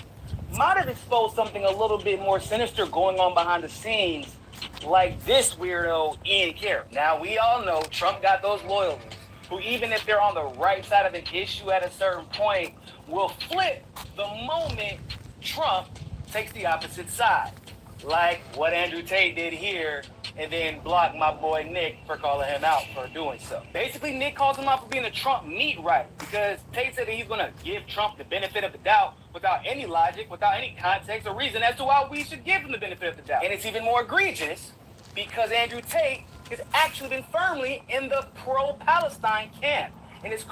might have exposed something a little bit more sinister going on behind the scenes, like this weirdo Ian Carroll. Now, we all know Trump got those loyalists who, even if they're on the right side of an issue at a certain point, will flip the moment Trump takes the opposite side. Like what Andrew Tate did here, and then block my boy Nick for calling him out for doing so. Basically, Nick calls him out for being a Trump meat writer because Tate said that he's going to give Trump the benefit of the doubt without any logic, without any context or reason as to why we should give him the benefit of the doubt. And it's even more egregious because Andrew Tate has actually been firmly in the pro-Palestine camp. And it's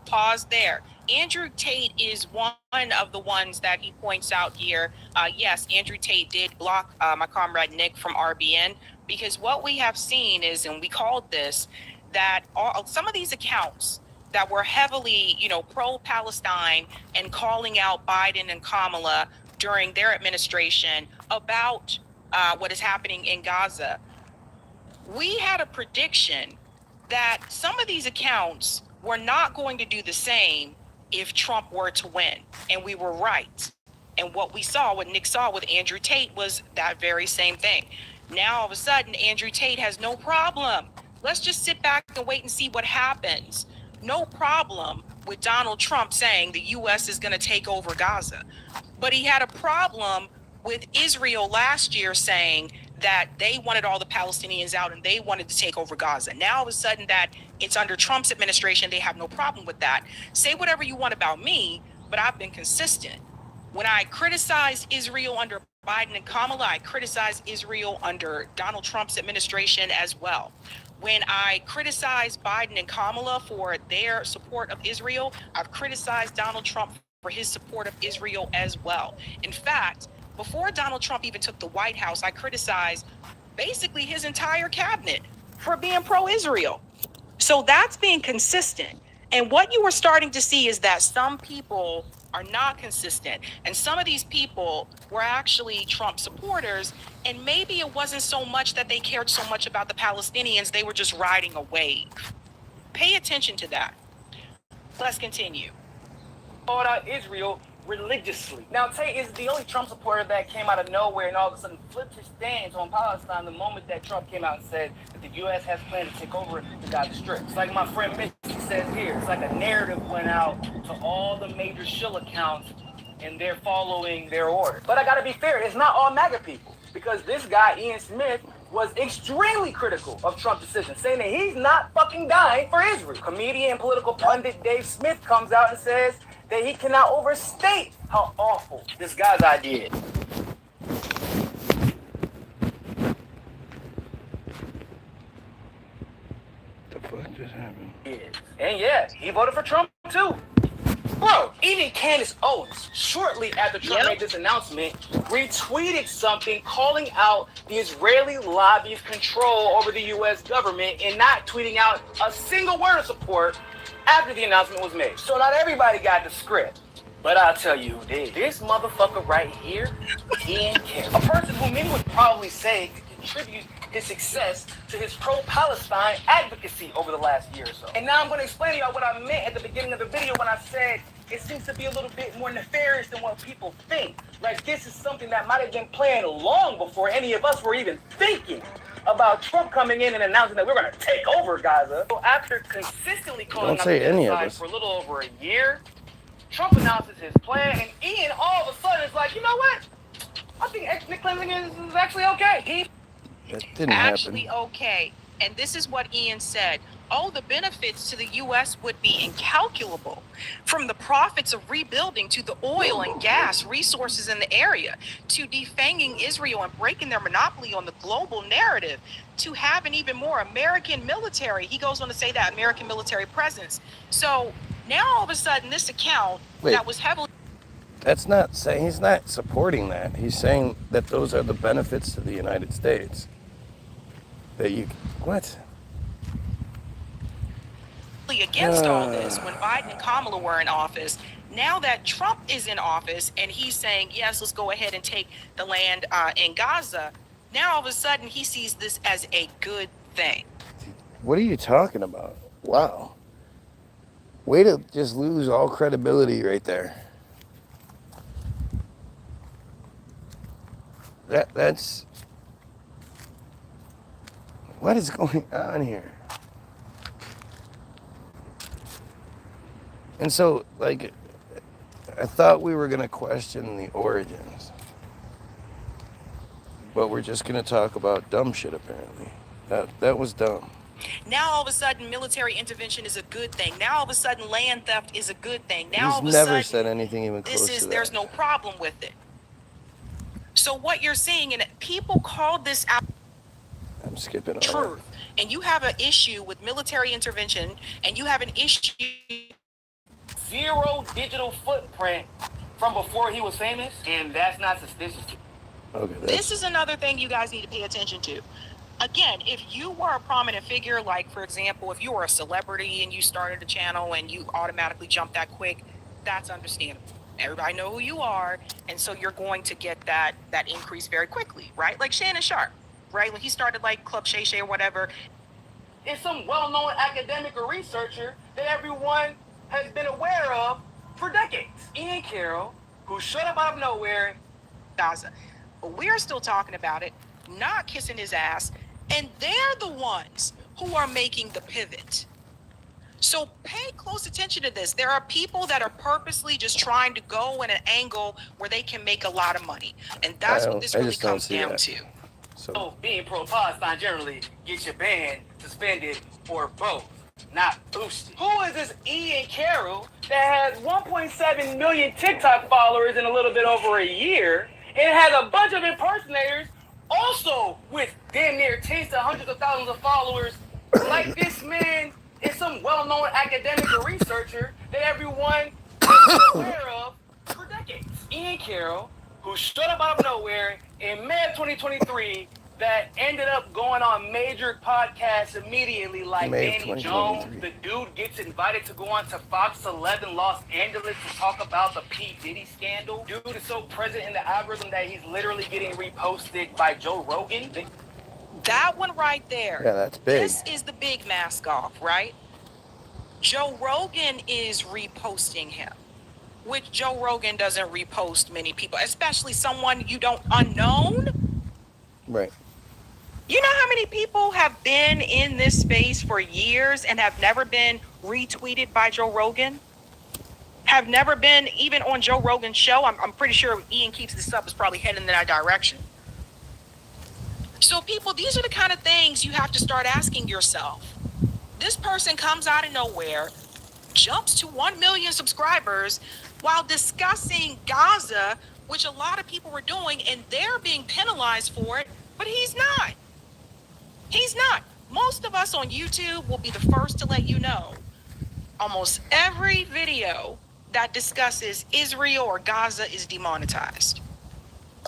pause there. Andrew Tate is one of the ones that he points out here. Yes, Andrew Tate did block my comrade Nick from RBN because what we have seen is, and we called this, that some of these accounts that were heavily, pro-Palestine and calling out Biden and Kamala during their administration about what is happening in Gaza. We had a prediction that some of these accounts were not going to do the same if Trump were to win. And we were right. And what Nick saw with Andrew Tate was that very same thing. Now, all of a sudden, Andrew Tate has no problem. Let's just sit back and wait and see what happens. No problem with Donald Trump saying the U.S. is going to take over Gaza. But he had a problem with Israel last year saying that they wanted all the Palestinians out and they wanted to take over Gaza. Now, all of a sudden that it's under Trump's administration, they have no problem with that. Say whatever you want about me, but I've been consistent. When I criticized Israel under Biden and Kamala, I criticized Israel under Donald Trump's administration as well. When I criticize Biden and Kamala for their support of Israel, I've criticized Donald Trump for his support of Israel as well. In fact, before Donald Trump even took the White House, I criticized basically his entire cabinet for being pro-Israel. So that's being consistent. And what you were starting to see is that some people are not consistent. And some of these people were actually Trump supporters. And maybe it wasn't so much that they cared so much about the Palestinians, they were just riding a wave. Pay attention to that. Let's continue. Called out Israel religiously. Now, Tate is the only Trump supporter that came out of nowhere and all of a sudden flipped his stance on Palestine the moment that Trump came out and said that the U.S. has planned to take over the Gaza Strip. It's like my friend Mitch says here. It's like a narrative went out to all the major shill accounts and they're following their order. But I gotta be fair, it's not all MAGA people, because this guy, Ian Smith, was extremely critical of Trump's decision, saying that he's not fucking dying for Israel. Comedian and political pundit Dave Smith comes out and says that he cannot overstate how awful this guy's idea is. The fuck just happened? And yeah, he voted for Trump too. Bro, even Candace Owens, shortly after Trump made this announcement, retweeted something calling out the Israeli lobby's control over the U.S. government and not tweeting out a single word of support after the announcement was made. So not everybody got the script. But I'll tell you who did. This motherfucker right here, Ian Carroll. A person who many would probably say could contribute his success to his pro-Palestine advocacy over the last year or so. And now I'm going to explain to y'all what I meant at the beginning of the video when I said it seems to be a little bit more nefarious than what people think. Like this is something that might have been planned long before any of us were even thinking about Trump coming in and announcing that we're going to take over Gaza. So after consistently calling out the genocide for a little over a year, Trump announces his plan, and Ian all of a sudden is like, you know what? I think ethnic cleansing is actually okay. That didn't actually happen. Okay. And this is what Ian said. Oh, the benefits to the U.S. would be incalculable, from the profits of rebuilding to the oil and gas resources in the area, to defanging Israel and breaking their monopoly on the global narrative, to have an even more American military. He goes on to say that American military presence. So now all of a sudden this account that was heavily... That's not saying, he's not supporting that. He's saying that those are the benefits to the United States. That you, what? Against all this when Biden and Kamala were in office. Now that Trump is in office and he's saying, yes, let's go ahead and take the land in Gaza. Now all of a sudden he sees this as a good thing. What are you talking about? Wow. Way to just lose all credibility right there. That's... What is going on here? And so, like, I thought we were going to question the origins. But we're just going to talk about dumb shit, apparently. That was dumb. Now all of a sudden military intervention is a good thing. Now all of a sudden land theft is a good thing. Now all of a He's never sudden, said anything even close to that. There's no problem with it. So what you're seeing, and people call this out, I'm skipping all truth. And you have an issue with military intervention, and you have an issue... Zero digital footprint from before he was famous, and that's not suspicious. Okay, this is another thing you guys need to pay attention to. Again, if you were a prominent figure, like, for example, if you were a celebrity and you started a channel and you automatically jumped that quick, that's understandable. Everybody know who you are, and so you're going to get that increase very quickly, right? Like Shannon Sharp, right? When he started, like, Club Shay Shay or whatever. It's some well-known academic or researcher that everyone has been aware of for decades. Ian Carroll, who showed up out of nowhere. Gaza. But we're still talking about it, not kissing his ass, and they're the ones who are making the pivot. So pay close attention to this. There are people that are purposely just trying to go in an angle where they can make a lot of money. And that's what this really comes down to. So being pro-Palestine generally gets you banned, suspended, or both. Not boosted. Who is this Ian Carroll that has 1.7 million TikTok followers in a little bit over a year and has a bunch of impersonators also with damn near tens to hundreds of thousands of followers Like this man is some well-known academic or researcher that everyone is aware of for decades. Ian Carroll, who showed up out of nowhere in May of 2023, that ended up going on major podcasts immediately, like Danny Jones. The dude gets invited to go on to Fox 11 Los Angeles to talk about the P. Diddy scandal. Dude is so present in the algorithm that he's literally getting reposted by Joe Rogan. That one right there. Yeah, that's big. This is the big mask off, right? Joe Rogan is reposting him, which Joe Rogan doesn't repost many people, especially someone you don't unknown. Right. You know how many people have been in this space for years and have never been retweeted by Joe Rogan? Have never been even on Joe Rogan's show? I'm pretty sure Ian keeps this up, is probably heading in that direction. So people, these are the kind of things you have to start asking yourself. This person comes out of nowhere, jumps to 1 million subscribers while discussing Gaza, which a lot of people were doing, and they're being penalized for it, but he's not. He's not. Most of us on YouTube will be the first to let you know. Almost every video that discusses Israel or Gaza is demonetized.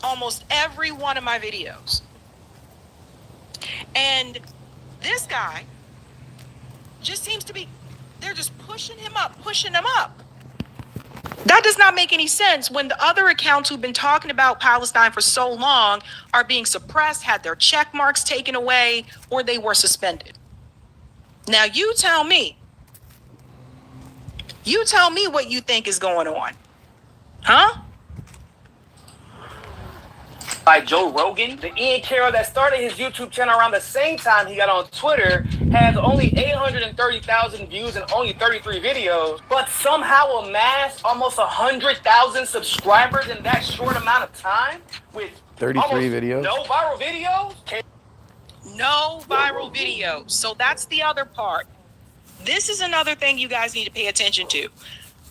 Almost every one of my videos. And this guy just seems to be, they're just pushing him up. That does not make any sense when the other accounts who've been talking about Palestine for so long are being suppressed, had their check marks taken away, or they were suspended. Now you tell me what you think is going on. Huh? By Joe Rogan. The Ian Carroll that started his YouTube channel around the same time he got on Twitter has only 830,000 views and only 33 videos, but somehow amassed almost 100,000 subscribers in that short amount of time with 33 videos. No viral videos. No viral videos. So that's the other part. This is another thing you guys need to pay attention to.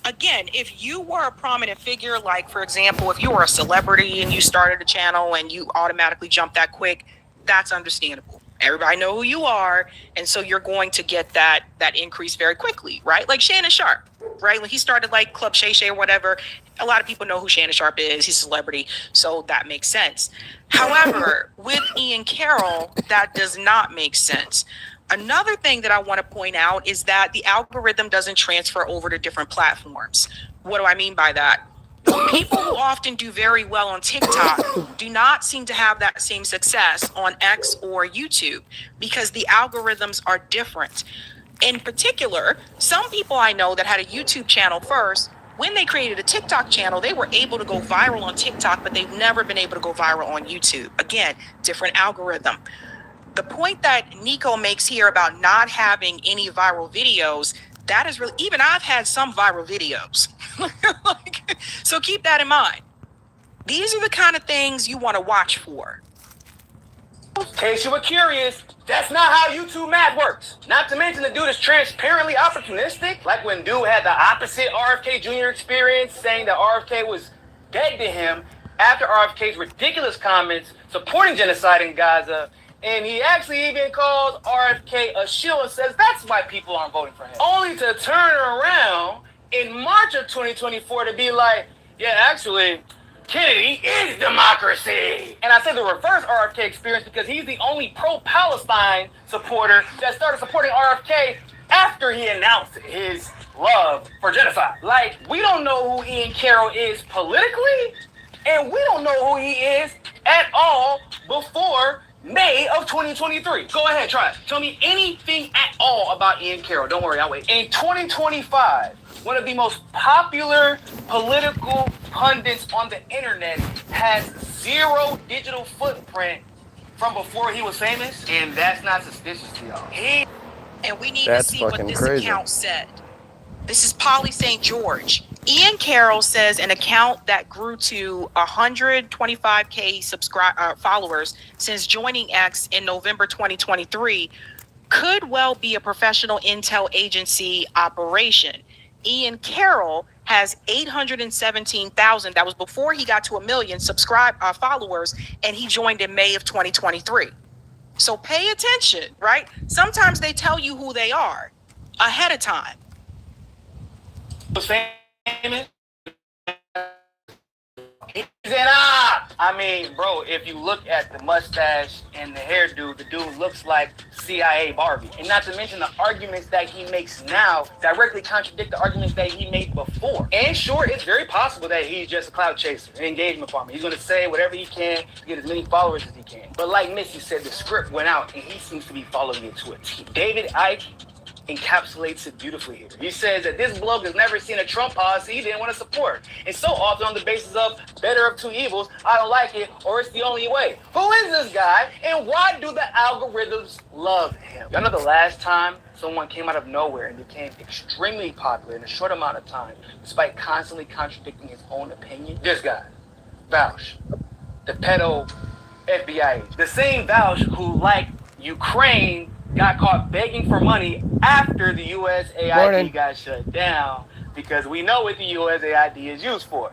Again, if you were a prominent figure, like, for example, if you were a celebrity and you started a channel and you automatically jumped that quick, that's understandable. Everybody know who you are, and so you're going to get that increase very quickly, right? Like Shannon Sharp, right? When he started like Club Shay Shay or whatever, a lot of people know who Shannon Sharp is. He's a celebrity, so that makes sense. However, with Ian Carroll, that does not make sense. Another thing that I want to point out is that the algorithm doesn't transfer over to different platforms. What do I mean by that? People who often do very well on TikTok do not seem to have that same success on X or YouTube because the algorithms are different. In particular, some people I know that had a YouTube channel first, when they created a TikTok channel, they were able to go viral on TikTok, but they've never been able to go viral on YouTube. Again, different algorithm. The point that Nico makes here about not having any viral videos, that is really, even I've had some viral videos. So keep that in mind. These are the kind of things you want to watch for. In case you were curious, that's not how YouTube math works. Not to mention the dude is transparently opportunistic, like when dude had the opposite RFK Jr. experience, saying that RFK was dead to him after RFK's ridiculous comments supporting genocide in Gaza. And he actually even calls RFK a shill and says that's why people aren't voting for him. Only to turn around in March of 2024 to be like, yeah, actually, Kennedy is democracy. And I say the reverse RFK experience because he's the only pro-Palestine supporter that started supporting RFK after he announced his love for genocide. Like, we don't know who Ian Carroll is politically, and we don't know who he is at all before May of 2023. Go ahead, try it. Tell me anything at all about Ian Carroll. Don't worry, I'll wait. In 2025, one of the most popular political pundits on the internet has zero digital footprint from before he was famous, and that's not suspicious to y'all. And we need to see what this account said. This is Polly St. George. Ian Carroll says an account that grew to 125K followers since joining X in November 2023 could well be a professional intel agency operation. Ian Carroll has 817,000. That was before he got to 1 million followers, and he joined in May of 2023. So pay attention, right? Sometimes they tell you who they are ahead of time. Famous. He said, I mean, bro, if you look at the mustache and the hairdo, the dude looks like CIA Barbie. And not to mention the arguments that he makes now directly contradict the arguments that he made before. And sure, it's very possible that he's just a clout chaser, an engagement farmer. He's going to say whatever he can to get as many followers as he can. But like Missy said, the script went out and he seems to be following it to a T. David Icke encapsulates it beautifully here. He says that this bloke has never seen a Trump policy he didn't want to support. And so often on the basis of better of two evils, I don't like it, or it's the only way. Who is this guy, and why do the algorithms love him? Y'all know the last time someone came out of nowhere and became extremely popular in a short amount of time, despite constantly contradicting his own opinion? This guy, Vaush, the pedo FBI agent. The same Vaush who, like Ukraine, got caught begging for money after the USAID got shut down, because we know what the USAID is used for.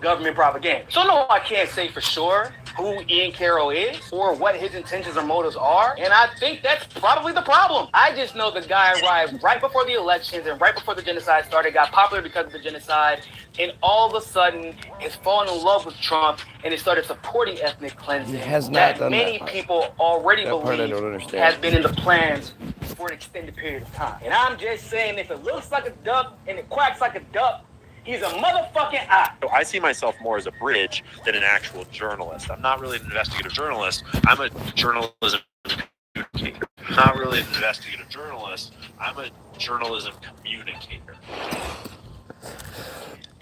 Government propaganda. So no, I can't say for sure who Ian Carroll is or what his intentions or motives are, and I think that's probably the problem. I just know the guy arrived right before the elections and right before the genocide started, got popular because of the genocide, and all of a sudden is falling in love with Trump and it started supporting ethnic cleansing. He has not done many that. people already That part I believe don't understand. has been in the plans for an extended period of time. And I'm just saying, if it looks like a duck and it quacks like a duck, he's a motherfucking eye. So I see myself more as a bridge than an actual journalist. I'm not really an investigative journalist. I'm a journalism communicator. I'm not really an investigative journalist. I'm a journalism communicator.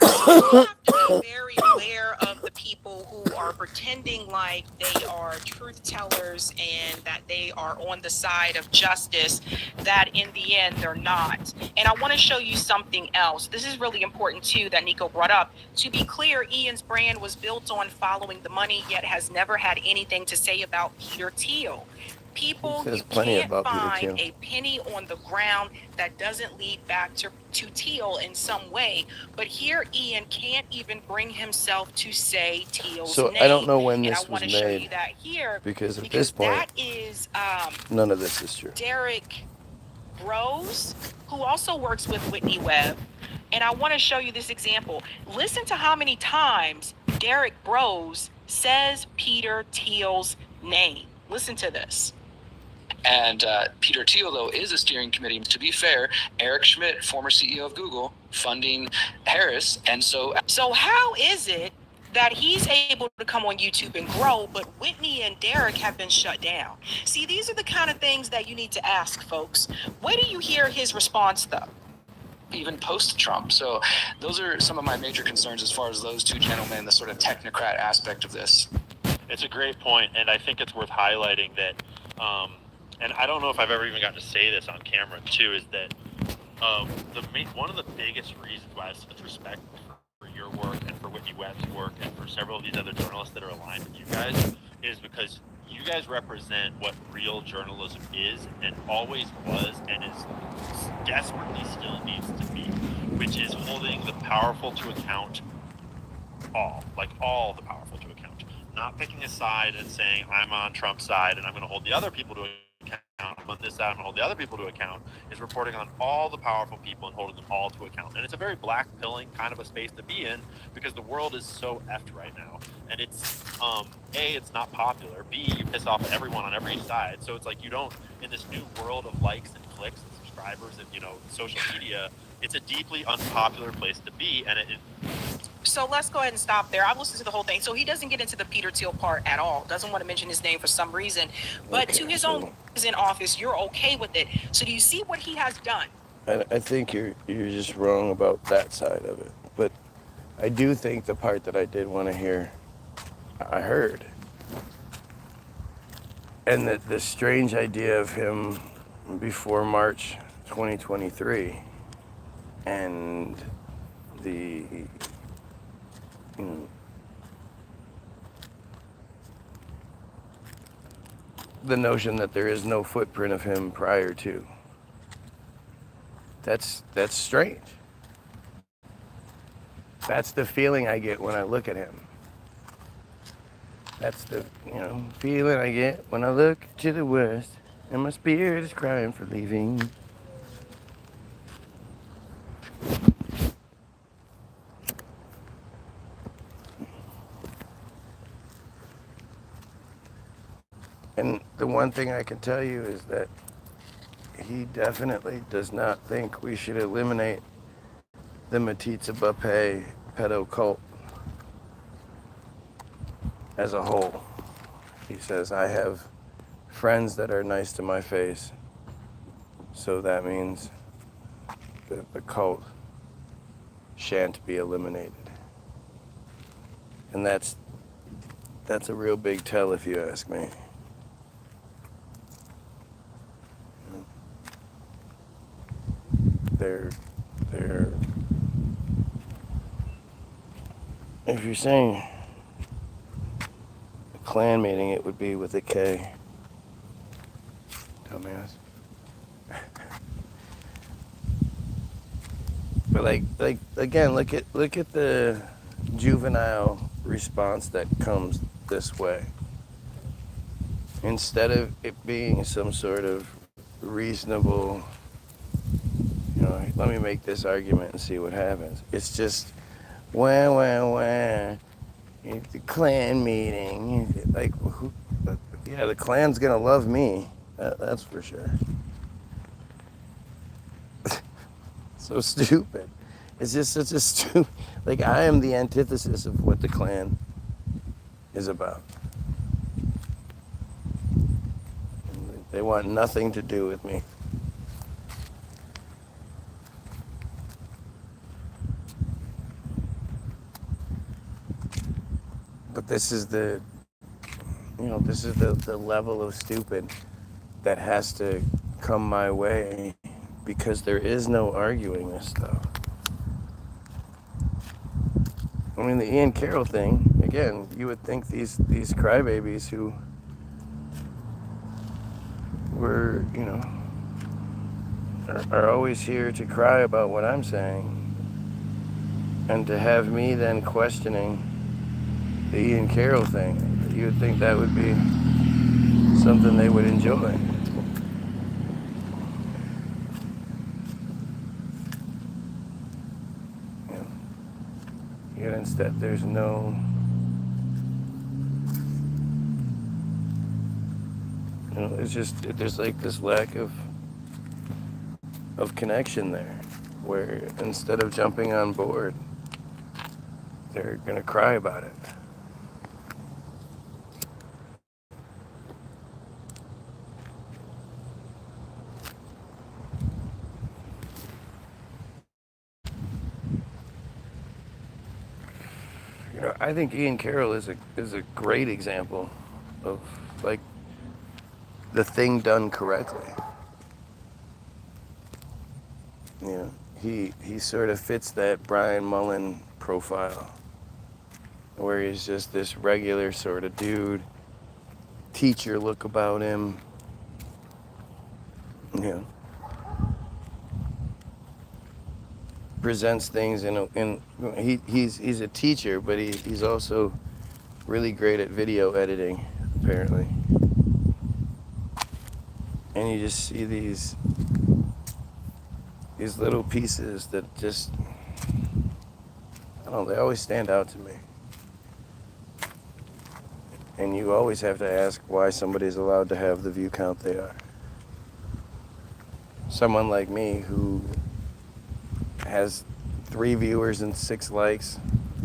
You have to be very aware of the people who are pretending like they are truth tellers and that they are on the side of justice, that in the end they're not. And I want to show you something else. This is really important too that Nico brought up. To be clear, Ian's brand was built on following the money, yet has never had anything to say about Peter Thiel. People, you can't find a penny on the ground that doesn't lead back to Thiel in some way. But here, Ian can't even bring himself to say Thiel's name. So I don't know when this and I want was to show made, you that here because at this point, that is none of this is true. Derek Rose, who also works with Whitney Webb. And I want to show you this example. Listen to how many times Derek Rose says Peter Thiel's name. Listen to this. And Peter Thiel, though, is a steering committee. To be fair, Eric Schmidt, former CEO of Google, funding Harris. And so how is it that he's able to come on YouTube and grow, but Whitney and Derek have been shut down? See, these are the kind of things that you need to ask, folks. Where do you hear his response, though? even post-Trump. So those are some of my major concerns as far as those two gentlemen, the sort of technocrat aspect of this. It's a great point, and I think it's worth highlighting that, and I don't know if I've ever even gotten to say this on camera too, is that one of the biggest reasons why I have such respect for your work and for Whitney Webb's work and for several of these other journalists that are aligned with you guys is because you guys represent what real journalism is and always was and is desperately still needs to be, which is holding the powerful to account, all the powerful to account. Not picking a side and saying, I'm on Trump's side and I'm going to hold the other people to account. I'm on this side, I'm going to hold the other people to account. Is reporting on all the powerful people and holding them all to account. And it's a very black-pilling kind of a space to be in because the world is so effed right now. And it's, A, it's not popular. B, you piss off everyone on every side. So it's like you don't, in this new world of likes and clicks and subscribers and, social media, it's a deeply unpopular place to be. And So let's go ahead and stop there. I've listened to the whole thing. So he doesn't get into the Peter Thiel part at all. Doesn't want to mention his name for some reason. But to his own in office, you're okay with it. So do you see what he has done? I think you're just wrong about that side of it. But I do think the part that I did want to hear, I heard. And that the strange idea of him before March 2023 and the the notion that there is no footprint of him prior to. That's strange. That's the feeling I get when I look at him. That's the, feeling I get when I look to the west and my spirit is crying for leaving. And the one thing I can tell you is that he definitely does not think we should eliminate the Matitza Buppe pedo cult as a whole. He says, I have friends that are nice to my face, so that means that the cult shan't be eliminated. And that's a real big tell if you ask me. They're if you're saying a clan meeting, it would be with a K. Dumbass. But like again, look at the juvenile response that comes this way. Instead of it being some sort of reasonable, let me make this argument and see what happens. It's just, wah, the clan meeting. Like, yeah, the clan's gonna love me. That's for sure. So stupid. It's just such a stupid. Like, I am the antithesis of what the clan is about. They want nothing to do with me. But this is the level of stupid that has to come my way, because there is no arguing this stuff. I mean, the Ian Carroll thing, again, you would think these crybabies who were, are always here to cry about what I'm saying, and to have me then questioning the Ian Carroll thing, you would think that would be something they would enjoy. Yet instead, there's no, there's like this lack of connection there, where instead of jumping on board, they're gonna cry about it. I think Ian Carroll is a great example of, like, the thing done correctly. He sort of fits that Brian Mullen profile, where he's just this regular sort of dude, teacher look about him. Presents things he's a teacher, but he's also really great at video editing, apparently. And you just see these little pieces that just, I don't know, they always stand out to me. And you always have to ask why somebody's allowed to have the view count they are. Someone like me who has 3 viewers and 6 likes,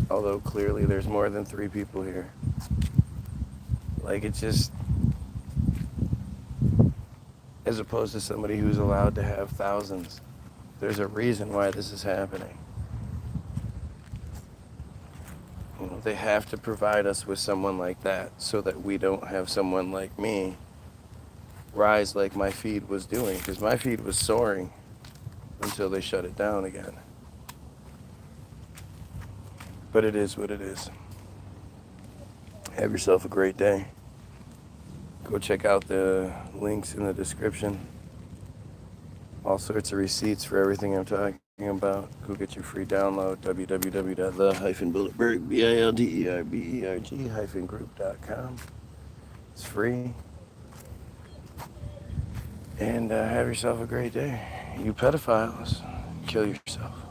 although clearly there's more than 3 people here. Like, it just, as opposed to somebody who's allowed to have thousands. There's a reason why this is happening. They have to provide us with someone like that so that we don't have someone like me rise like my feed was doing, because my feed was soaring until they shut it down again. But it is what it is. Have yourself a great day. Go check out the links in the description. All sorts of receipts for everything I'm talking about, go get your free download, www.the-bulletberg, BILDERBERG-group.com. It's free. And have yourself a great day. You pedophiles, kill yourself.